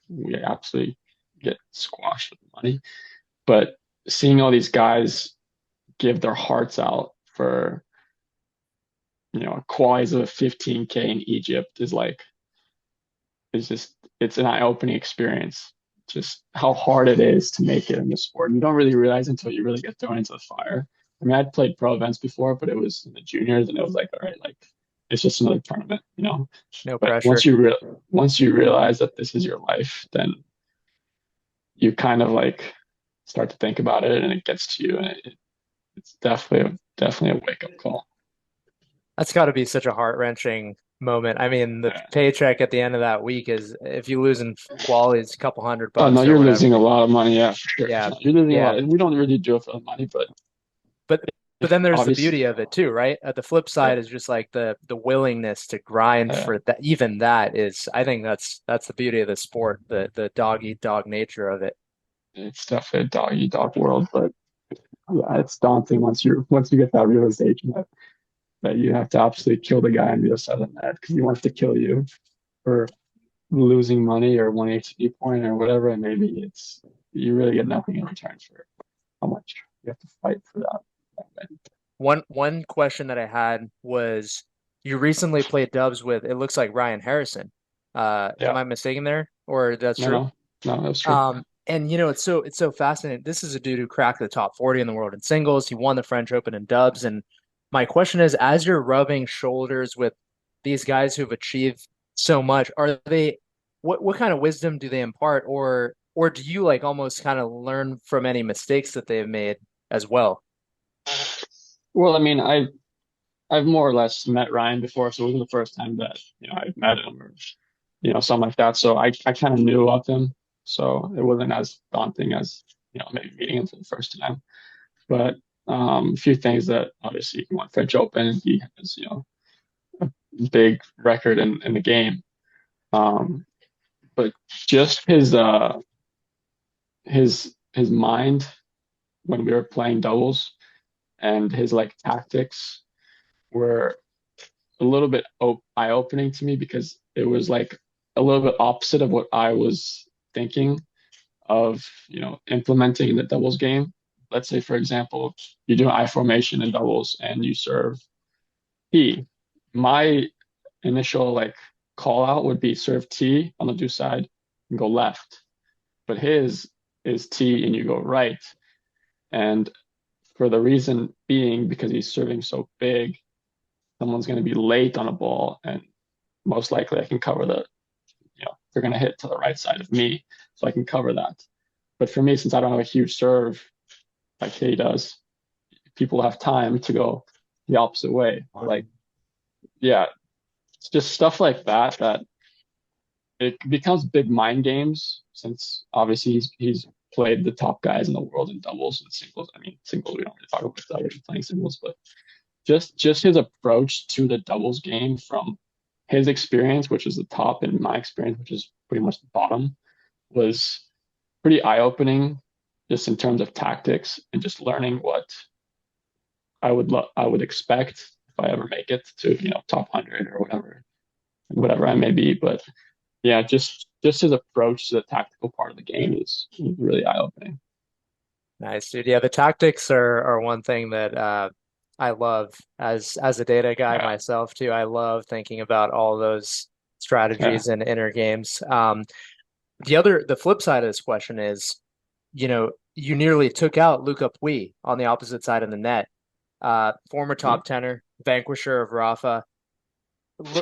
B: we absolutely get squashed with money, but seeing all these guys give their hearts out for qualities of a 15K in Egypt is just it's an eye-opening experience. Just how hard it is to make it in the sport. You don't really realize until you really get thrown into the fire. I mean, I'd played pro events before, but it was in the juniors, and it was like, all right, like it's just another tournament.
C: No
B: But
C: pressure.
B: once you realize that this is your life, then you kind of like start to think about it, and it gets to you, and it's definitely a wake up call.
C: That's got to be such a heart-wrenching moment. I mean, the
B: Yeah.
C: paycheck at the end of that week is if you lose in quality, it's a couple hundred
B: Oh no,
C: bucks or
B: you're
C: whatever.
B: losing a lot of money. Yeah, for sure.
C: Yeah,
B: You're losing a lot.
C: yeah.
B: And we don't really do it for the money, but
C: But but
B: if
C: then there's the
B: obviously,
C: beauty of it too, right? The flip
B: yeah,
C: side is just like the willingness to grind
B: yeah,
C: for that. Even that is, I think that's the beauty of the sport, the dog eat dog nature of it.
B: it's definitely a dog eat dog world. But yeah, it's daunting once you get that realization that you have to absolutely kill the guy on the other side of the net because he wants to kill you for losing money or one HP point or whatever, and maybe it's you really get nothing in return for how much you have to fight for that win.
C: One question that I had was you recently played dubs with it looks like Ryan Harrison. Am
B: Yeah,
C: I mistaken there? Or that's
B: no,
C: true?
B: no, that's true.
C: And it's so fascinating. This is a dude who cracked the top 40 in the world in singles. He won the French Open in dubs. And my question is, as you're rubbing shoulders with these guys who've achieved so much, are they what kind of wisdom do they impart, or do you like almost kind of learn from any mistakes that they've made as well?
B: Well, I mean, I've more or less met Ryan before, so it wasn't the first time that I've met him or something like that. So I kind of knew of him, so it wasn't as daunting as maybe meeting him for the first time. But a few things that obviously he won French Open, he has big record in the game. Um, but just his mind when we were playing doubles and his like tactics were a little bit eye-opening to me because it was like a little bit opposite of what I was thinking of, implementing in the doubles game. Let's say, for example, you do an I formation in doubles and you serve T. My initial like call out would be serve T on the do side and go left, but his is T and you go right. And for the reason being, because he's serving so big, someone's going to be late on a ball, and most likely I can cover they're going to hit to the right side of me, so I can cover that. But for me, since I don't have a huge serve like he does, people have time to go the opposite way. Like, yeah, it's just stuff like that it becomes big mind games since obviously he's played the top guys in the world in doubles and singles. I mean, singles we don't really talk about that. We're playing singles, but just his approach to the doubles game from his experience, which is the top, and my experience, which is pretty much the bottom, was pretty eye-opening just in terms of tactics and just learning what I would expect if I ever make it to, top 100 or whatever I may be. But yeah, just his approach to the tactical part of the game is really eye-opening.
C: Nice, dude. Yeah, the tactics are one thing that I love as a data guy
B: Yeah,
C: myself too. I love thinking about all those
B: yeah,
C: strategies and inner games. The flip side of this question is, you nearly took out Luca Pui on the opposite side of the net. Former
B: yeah,
C: top tenor, vanquisher of Rafa.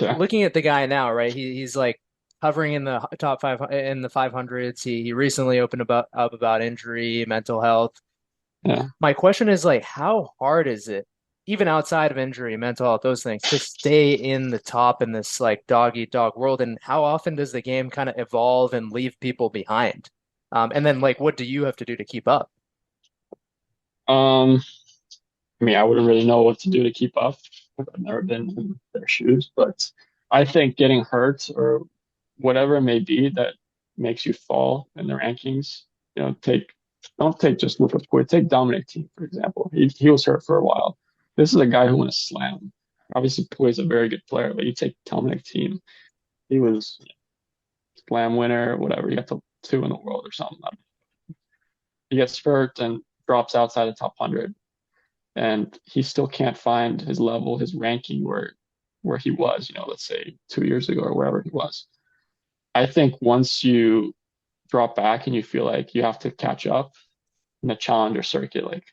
B: yeah,
C: Looking at the guy now, right? He's like hovering in the top five in the 500s. He recently opened up about injury, mental health.
B: yeah.
C: My question is like, how hard is it even outside of injury, mental health, those things, to stay in the top in this like dog eat dog world? And how often does the game kind of evolve and leave people behind? And then like, what do you have to do to keep up?
B: Um, I mean, I wouldn't really know what to do to keep up. I've never been in their shoes, but I think getting hurt or whatever it may be that makes you fall in the rankings, take don't take just Lucas Pouille, take Dominic Thiem, for example. He was hurt for a while. This is a guy who won a slam. Obviously, Pouille is a very good player, but you take Dominic Thiem, he was slam winner, whatever. He got to two in the world or something. He gets hurt and drops outside the top 100, and he still can't find his level, his ranking where he was, let's say 2 years ago or wherever he was. I think once you drop back and you feel like you have to catch up in the challenger circuit, like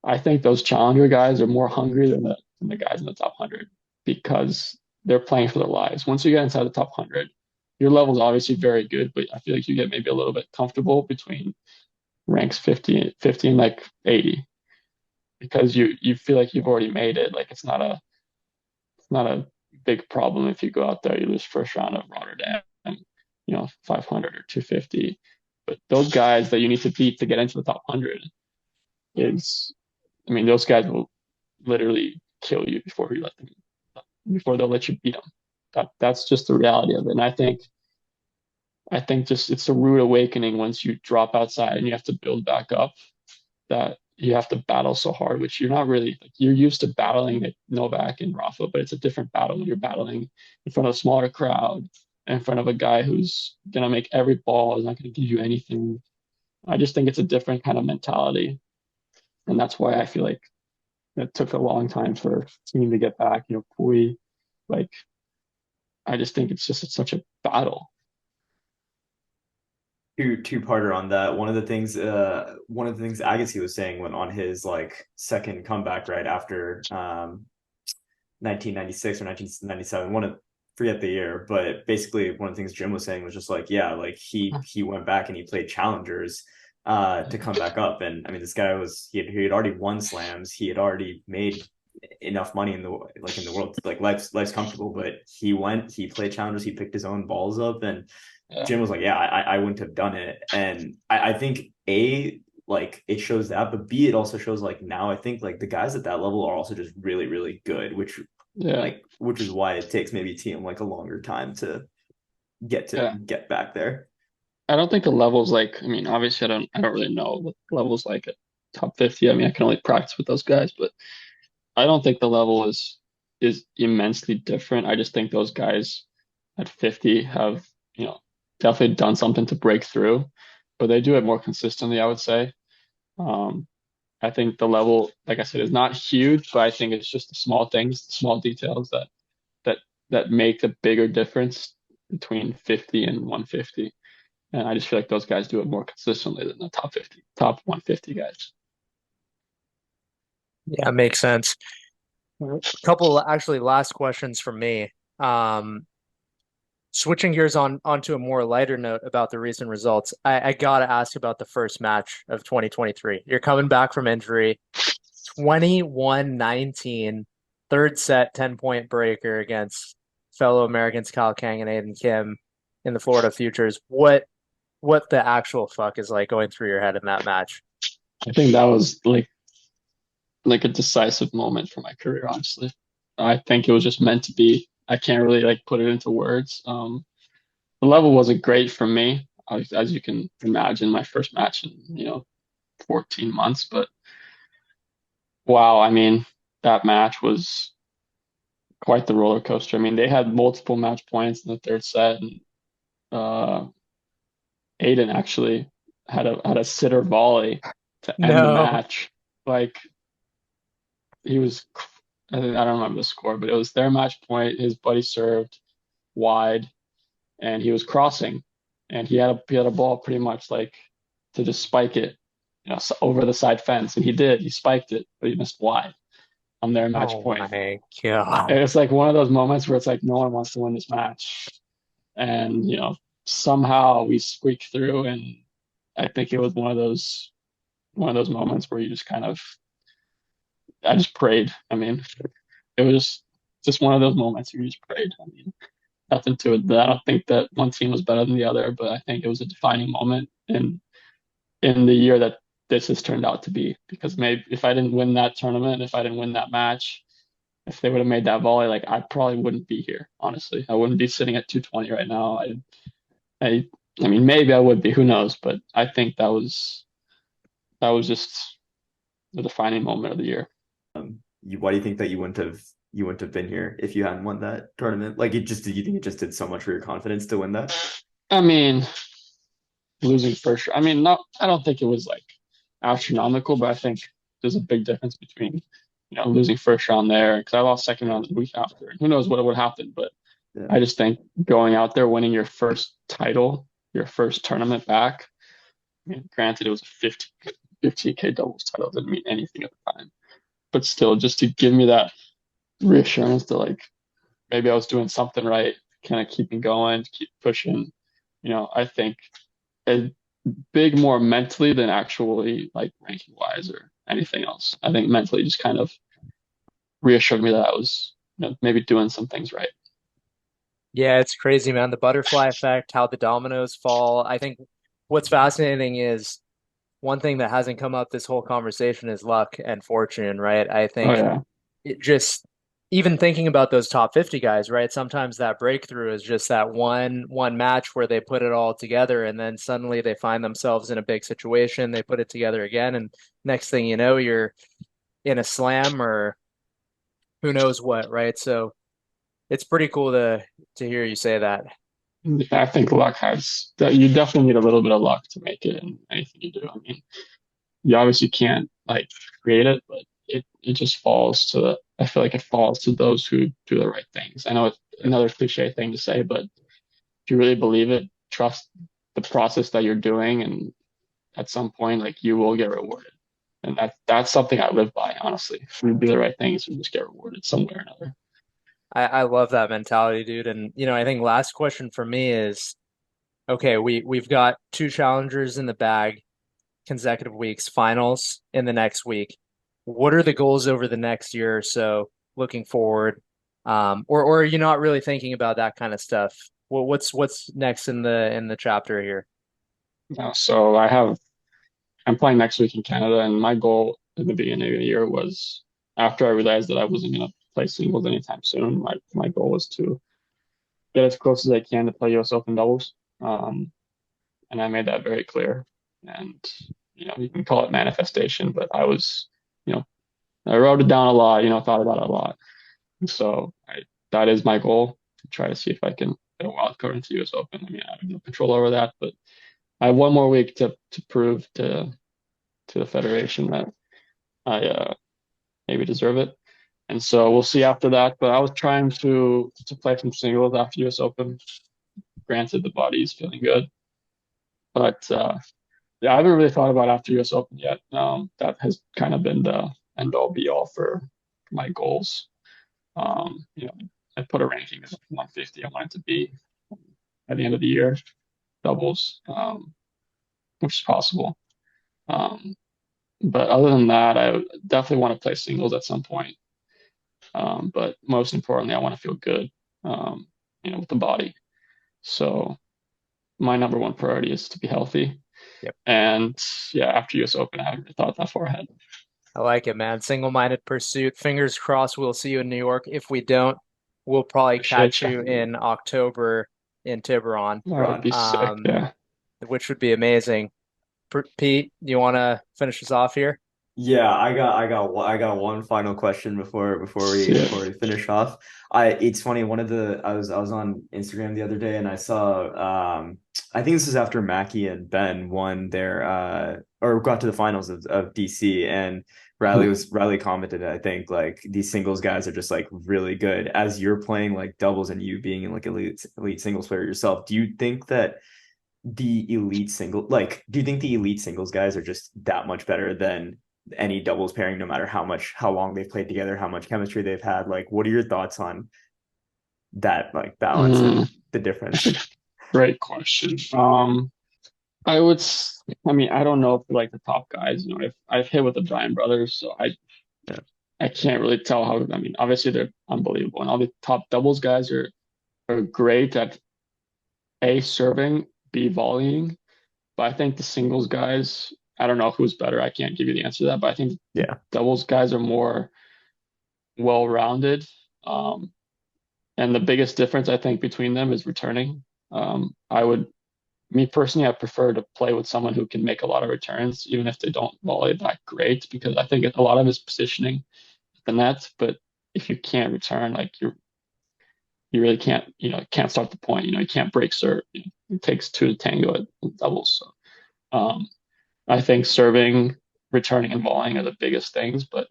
B: I think those challenger guys are more hungry than the guys in the top 100 because they're playing for their lives. Once you get inside the top 100, your level is obviously very good, but I feel like you get maybe a little bit comfortable between ranks 50 and like 80 because you feel like you've already made it. Like it's not a big problem if you go out there, you lose first round of Rotterdam, 500 or 250. But those guys that you need to beat to get into the top 100 is, I mean, those guys will literally kill you before they'll let you beat them. That's just the reality of it. And I think just it's a rude awakening once you drop outside and you have to build back up that you have to battle so hard, which you're not really like you're used to battling at Novak and Rafa, but it's a different battle when you're battling in front of a smaller crowd and in front of a guy who's gonna make every ball, is not gonna give you anything. I just think it's a different kind of mentality. And that's why I feel like it took a long time for team to get back. Pui, like I just think it's such a battle.
A: Two-parter on that. One of the things Agassi was saying when on his like second comeback right after 1996 or 1997, forget the year, but basically one of the things Jim was saying was just like, yeah, like he went back and he played challengers to come back up. And I mean, this guy he had already won slams, he had already made enough money in the world, like life's comfortable, but he played challengers, he picked his own balls up, and
B: Yeah.
A: Jim was like, yeah, I wouldn't have done it. And I think like it shows that, but B, it also shows like now I think like the guys at that level are also just really, really good,
B: Yeah.
A: which is why it takes maybe team like a longer time to
B: Yeah.
A: get back there.
B: I don't think the levels like, I mean, obviously I don't really know what the levels like at top 50. I mean, I can only practice with those guys, but I don't think the level is immensely different. I just think those guys at 50 have, definitely done something to break through, but they do it more consistently, I would say. Um, I think the level, like I said, is not huge, but I think it's just the small things, the small details that that make a bigger difference between 50 and 150. And I just feel like those guys do it more consistently than the top 50, top 150 guys.
C: Yeah, makes sense. A couple actually last questions from me. Um, Switching gears onto a more lighter note about the recent results, I gotta ask about the first match of 2023. You're coming back from injury, 21-19, third set, 10-point breaker against fellow Americans Kyle Kang and Aiden Kim in the Florida Futures. What the actual fuck is like going through your head in that match?
B: I think that was like a decisive moment for my career, honestly. I think it was just meant to be. I can't really like put it into words. The level wasn't great for me, as you can imagine, my first match in 14 months. But wow, I mean, that match was quite the roller coaster. I mean, they had multiple match points in the third set, and uh, Aiden actually had a sitter volley to end the
C: No.
B: match. Like he was, I don't remember the score, but it was their match point. His buddy served wide, and he was crossing, and he had a ball pretty much like to just spike it, over the side fence, and he did. He spiked it, but he missed wide on their match
C: Oh
B: point.
C: my God.
B: And it's like one of those moments where it's like no one wants to win this match, and somehow we squeaked through, and I think it was one of those moments where you just kind of I just prayed. I mean, it was just one of those moments where you just prayed. I mean, nothing to it. I don't think that one team was better than the other, but I think it was a defining moment in the year that this has turned out to be. Because maybe if I didn't win that tournament, if I didn't win that match, if they would have made that volley, like I probably wouldn't be here. Honestly, I wouldn't be sitting at 220 right now. I, I mean, maybe I would be. Who knows? But I think that was just the defining moment of the year.
A: Why do you think that you wouldn't have been here if you hadn't won that tournament? Like, do you think it just did so much for your confidence to win that?
B: I mean, losing first. I mean, not. I don't think it was like astronomical, but I think there's a big difference between losing first round there because I lost second round the week after. And who knows what would happen? But
A: Yeah.
B: I just think going out there, winning your first title, your first tournament back. I mean, granted, it was a 15K doubles title. Didn't mean anything at the time, but still, just to give me that reassurance that like maybe I was doing something right, kind of keep me going, keep pushing. I think a big more mentally than actually like ranking wise or anything else. I think mentally just kind of reassured me that I was maybe doing some things right.
C: Yeah, it's crazy, man. The butterfly effect, how the dominoes fall. I think what's fascinating is one thing that hasn't come up this whole conversation is luck and fortune, right? I
B: Oh
C: think
B: yeah.
C: it just even thinking about those top 50 guys, right? Sometimes that breakthrough is just that one match where they put it all together and then suddenly they find themselves in a big situation, they put it together again, and next thing you know, you're in a slam or who knows what, right? So it's pretty cool to hear you say that.
B: I think luck has that you definitely need a little bit of luck to make it in anything you do. I mean, you obviously can't like create it, but it just falls to I feel like it falls to those who do the right things. I know it's another cliche thing to say, but if you really believe it, trust the process that you're doing, and at some point, like you will get rewarded. And that's something I live by, honestly. If we do the right things, we just get rewarded somewhere or another.
C: I love that mentality, dude. And I think last question for me is okay, we've got two challengers in the bag, consecutive weeks, finals in the next week. What are the goals over the next year or so looking forward? Or are you not really thinking about that kind of stuff? What's next in the chapter here?
B: So I'm playing next week in Canada, and my goal at the beginning of the year was after I realized that I wasn't going to play singles anytime soon. My goal was to get as close as I can to play U.S. Open doubles, and I made that very clear. And you can call it manifestation, but you know, I wrote it down a lot. Thought about it a lot. And so that is my goal to try to see if I can get a wild card into U.S. Open. I mean, I have no control over that, but I have one more week to prove to the federation that I maybe deserve it. And so we'll see after that. But I was trying to play some singles after U.S. Open. Granted, the body is feeling good, but yeah, I haven't really thought about after U.S. Open yet. That has kind of been the end all be all for my goals. I put a ranking of 150. I want it to be at the end of the year, doubles, which is possible. Um, but other than that, I definitely want to play singles at some point. But most importantly, I want to feel good, with the body. So my number one priority is to be healthy.
C: Yep.
B: And yeah, after US Open, I haven't really thought that far ahead.
C: I like it, man. Single-minded pursuit. Fingers crossed we'll see you in New York. If we don't, we'll probably
B: Appreciate
C: catch
B: you.
C: you in October in Tiburon,
B: That would be sick.
C: um,
B: Yeah.
C: which would be amazing. Pete, do you want to finish us off here?
A: Yeah, I got one final question
B: Yeah.
A: before we finish off. It's funny, I was on Instagram the other day and I saw I think this is after Mackie and Ben won their or got to the finals of DC, and Riley commented, I think, like these singles guys are just like really good. As you're playing like doubles and you being like elite singles player yourself, do you think the elite singles guys are just that much better than any doubles pairing, no matter how long they've played together, how much chemistry they've had? Like, what are your thoughts on that, like, balance
B: Mm,
A: and the
B: that's
A: difference?
B: a great question. I mean, I don't know if like the top guys, I've hit with the Bryan brothers, so
A: Yeah.
B: I can't really tell how. I mean, obviously they're unbelievable, and all the top doubles guys are great at A, serving, B, volleying. But I think the singles guys, I don't know who's better. I can't give you the answer to that, but I think
A: Yeah.
B: doubles guys are more well-rounded. Um, and the biggest difference I think between them is returning. I would, me personally, I prefer to play with someone who can make a lot of returns, even if they don't volley that great, because I think a lot of it's positioning the net. But if you can't return, like you really can't, can't start the point. You can't break serve. It takes two to tango at doubles. So I think serving, returning, and volleying are the biggest things, but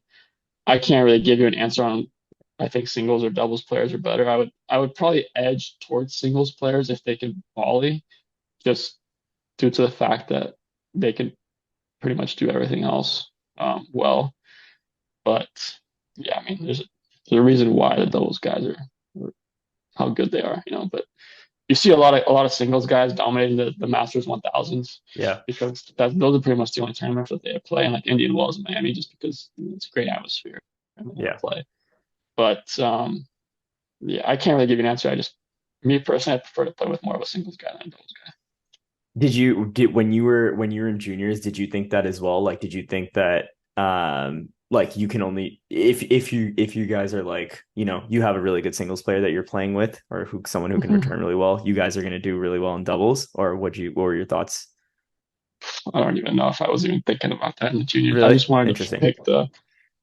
B: I can't really give you an answer on. I think singles or doubles players are better. I would probably edge towards singles players if they can volley, just due to the fact that they can pretty much do everything else well. But yeah, I mean, there's a reason why the doubles guys are how good they are, But you see a lot of singles guys dominating the Masters 1000s
A: Yeah.
B: because those are pretty much the only tournaments that they play, and like Indian Wells in Miami, just because it's a great atmosphere and they
A: Yeah.
B: play. But yeah, I can't really give you an answer. Me personally, I prefer to play with more of a singles guy than a doubles guy.
A: Did when you were in juniors, did you think that as well? Like, did you think that like you can only if you guys are like, you have a really good singles player that you're playing with or someone who can return really well, you guys are going to do really well in doubles? Or what were your thoughts?
B: I don't even know if I was even thinking about that in the juniors. I
A: Really?
B: just wanted to
A: Interesting.
B: pick the.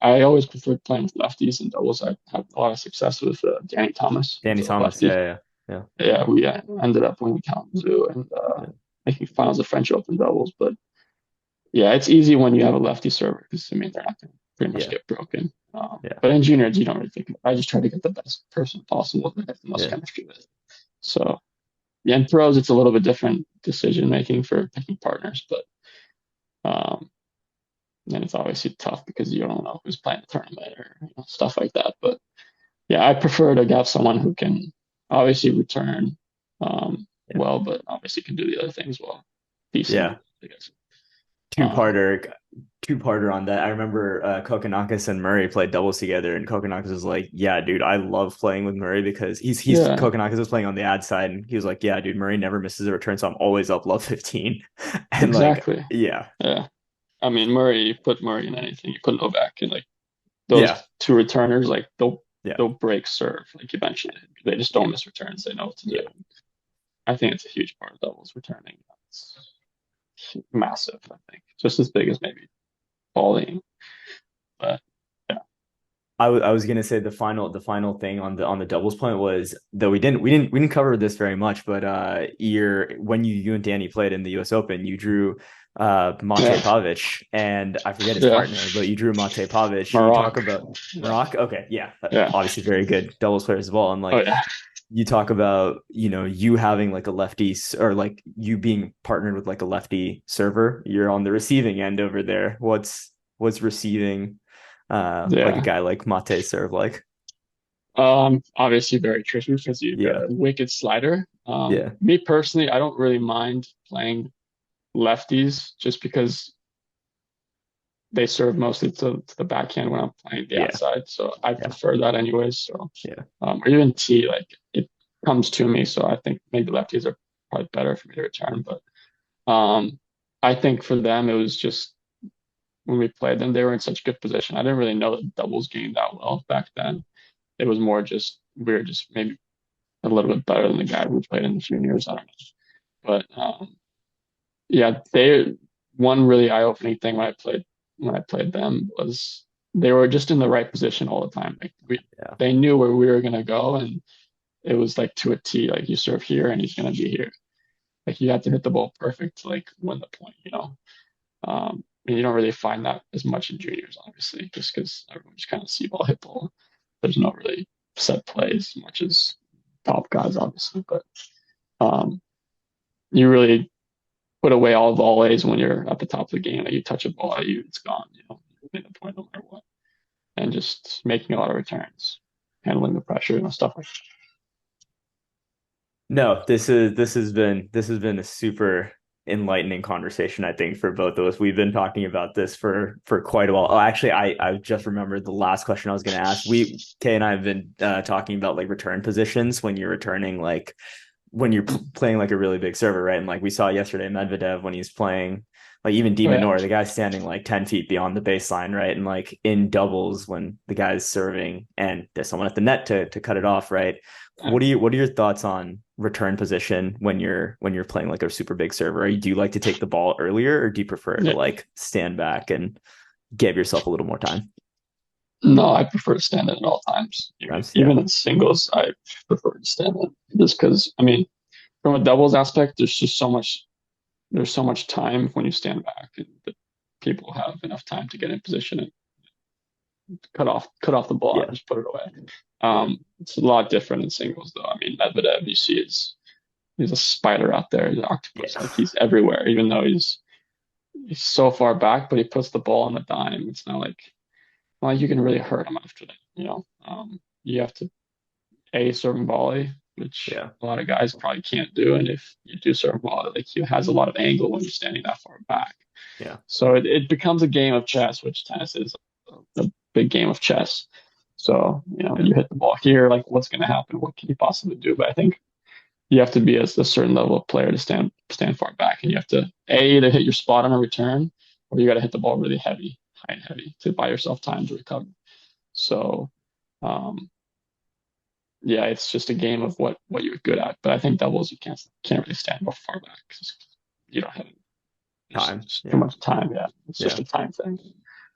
B: I always preferred playing with lefties and doubles. I had a lot of success with Danny Thomas,
A: Danny
B: who's a
A: Thomas.
B: lefty.
A: Yeah, yeah,
B: Yeah, we ended up winning Kalamazoo and
A: yeah.
B: making finals of French Open doubles. But yeah, it's easy when you have a lefty server because I mean they're not going to pretty much
A: Yeah,
B: get broken.
A: yeah,
B: But in juniors, you don't really think. I just try to get the best person possible that I have the most
A: yeah,
B: chemistry with. So yeah, in pros, it's a little bit different decision making for picking partners, but um, then it's obviously tough because you don't know who's playing the tournament or stuff like that. But yeah, I prefer to have someone who can obviously return
A: yeah.
B: well, but obviously can do the other things well,
A: Yeah.
B: decently, I guess. Um,
A: Two-parter, two-parter on that. I remember Kokonakis and Murray played doubles together, and Kokonakis was like, "Yeah, dude, I love playing with Murray because he's
B: yeah,
A: Kokonakis was playing on the ad side, and he was like, yeah, dude, Murray never misses a return, so I'm always up love 15." And like,
B: exactly.
A: yeah,
B: Yeah. I mean, Murray, you put Murray in anything, you put Novak in like
A: yeah,
B: those two returners, like
A: yeah,
B: they'll break serve like eventually. They just
A: yeah,
B: don't miss returns. They know what to do.
A: yeah.
B: I think it's a huge part of doubles returning. It's massive, I think. Just as big as maybe volleying. But yeah.
A: I was gonna say the final thing on the doubles point was that we didn't cover this very much, but when you and Danny played in the US Open, you drew Mate
B: Yeah.
A: Pavic, and I forget his
B: Yeah.
A: partner, but you drew Mate Pavic. You talk
B: Maroc.
A: about
B: Yeah.
A: Morocco. Okay, yeah,
B: Yeah.
A: obviously very good doubles players as well. And
B: Oh
A: like
B: yeah.
A: you talk about, you having like a or like you being partnered with like a lefty server. You're on the receiving end over there. What's receiving like a
B: Yeah.
A: guy like Mate serve like?
B: Obviously very tricky because you've got
A: Yeah,
B: a wicked slider.
A: yeah,
B: Me personally, I don't really mind playing lefties just because they serve mostly to the backhand when I'm playing the
A: yeah,
B: outside. So I
A: yeah,
B: prefer that anyways. So,
A: yeah,
B: or even T, like it comes to me. So I think maybe lefties are probably better for me to return. But I think for them, it was just when we played them, they were in such good position. I didn't really know the doubles game that well back then. It was more just we were just maybe a little bit better than the guy who played in the juniors. I don't know. But yeah, they one really eye-opening thing when I played them was they were just in the right position all the time. Like
A: yeah,
B: they knew where we were gonna go, and it was like to a T. Like you serve here, and he's gonna be here. Like you have to hit the ball perfect to like win the point. And you don't really find that as much in juniors, obviously, just because everyone just kind of see ball, hit ball. There's no really set plays much as top guys, obviously, but um, you really put away all volleys when you're at the top of the game. Like you touch a ball at you, it's gone. You make the point no matter what, and just making a lot of returns, handling the pressure, stuff like that.
A: no, this has been a super enlightening conversation, I think, for both of us. We've been talking about this for quite a while. Oh, actually, I just remembered the last question I was going to ask. Kay and I have been talking about like return positions when you're returning, like when you're playing like a really big server, right? And like we saw yesterday, Medvedev when he's playing, like even
B: Oh,
A: Demon
B: yeah.
A: Nor, the guy's standing like 10 feet beyond the baseline, right? And like in doubles when the guy's serving and there's someone at the net to cut it off, right?
B: Yeah.
A: What are your thoughts on return position when you're playing like a super big server? Do you like to take the ball earlier, or do you prefer to
B: Yeah.
A: like stand back and give yourself a little more time?
B: No, I prefer to stand in at all times.
A: Yeah.
B: Even in singles, I prefer to stand in just because, I mean, from a doubles aspect, there's so much time when you stand back, and the people have enough time to get in position and cut off the ball
A: Yeah.
B: and just put it away. It's a lot different in singles, though. I mean, Medvedev, you see, he's a spider out there. He's an octopus.
A: Yeah.
B: Like he's everywhere, even though he's so far back, but he puts the ball on the dime. It's not like you can really hurt him after that. You have to serve and volley, which
A: Yeah.
B: a lot of guys probably can't do. And if you do serve and volley, like he has a lot of angle when you're standing that far back.
A: Yeah.
B: So it becomes a game of chess, which tennis is a big game of chess. So, you hit the ball here, like what's going to happen? What can you possibly do? But I think you have to be a certain level of player to stand far back, and you have to either hit your spot on a return, or you got to hit the ball really heavy, high and heavy, to buy yourself time to recover. So, yeah, it's just a game of what you're good at. But I think doubles you can't really stand far back because you don't have
A: Time.
B: too much time. Yeah, it's just
A: Yeah.
B: a time thing.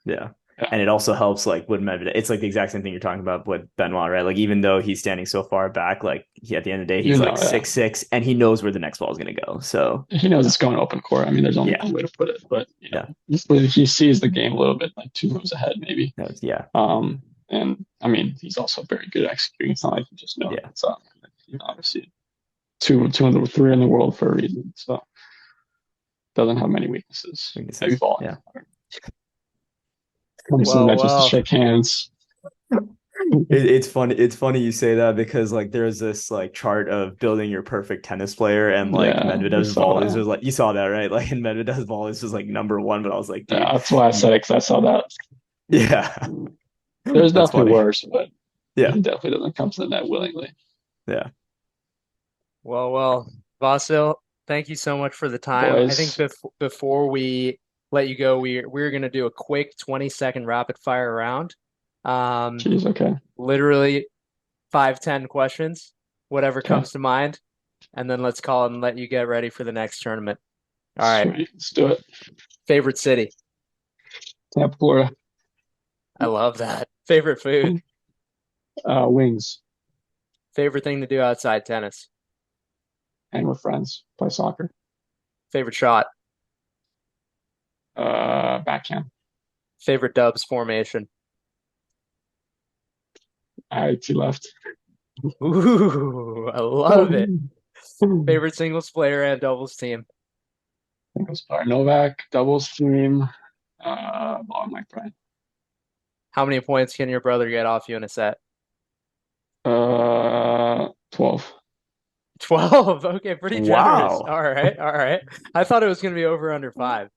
A: Yeah.
B: Yeah.
A: And it also helps like with Medvedev. It's like the exact same thing you're talking about with Benoit, right? Like even though he's standing so far back, like at the end of the day, he's like
B: Yeah.
A: 6'6", and he knows where the next ball is going to go. So
B: He knows it's going open court. I mean, there's only
A: yeah,
B: one way to put it, but
A: yeah,
B: he sees the game a little bit like two moves ahead, maybe.
A: yeah,
B: And I mean, he's also very good at executing. It's not like he just knows
A: yeah.
B: what's up. Obviously, two of the three in the world for a reason. So doesn't have many weaknesses. Maybe volley.
A: Yeah.
B: Comes to the net just to shake hands.
A: It's funny. It's funny you say that because like there's this like chart of building your perfect tennis player, and like Medvedev's volleys was like, you saw that, right? Like, and Medvedev's volleys was like number one, but I was like, dude,
B: yeah, that's why I said it, because I saw that.
A: Yeah,
B: there's
A: that's
B: definitely
A: funny.
B: worse, but
A: Yeah,
B: he definitely doesn't come to the net willingly.
A: yeah.
C: Well, Vasil, thank you so much for the time.
B: Boys.
C: I think before we let you go, we're gonna do a quick 20-second rapid fire round.
B: Jeez, okay.
C: Literally 5-10 questions, whatever comes to mind, and then let's call it and let you get ready for the next tournament. All right.
B: Sweet. Let's do it.
C: Favorite city?
B: Tampa, Florida.
C: I love that. Favorite food?
B: Wings.
C: Favorite thing to do outside tennis?
B: Hang with friends. Play soccer.
C: Favorite shot?
B: Backhand.
C: Favorite dubs formation?
B: IT left.
C: Ooh, I love it. Favorite singles player and doubles team?
B: Singles player. Novak. Doubles team. Mike Bryan.
C: How many points can your brother get off you in a set?
B: 12.
C: 12. Okay, pretty generous.
A: Wow.
C: All right. I thought it was going to be over under 5.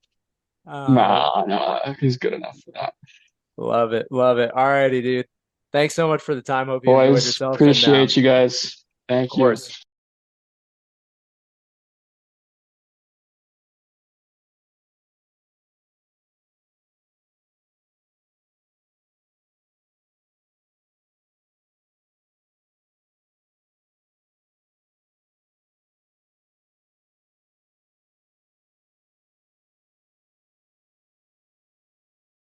B: No, he's good enough for that.
C: Love it. All righty, dude. Thanks so much for the time. Hope you enjoyed
B: Boys,
C: yourself.
B: appreciate you guys. Thank
C: Of
B: you.
C: course.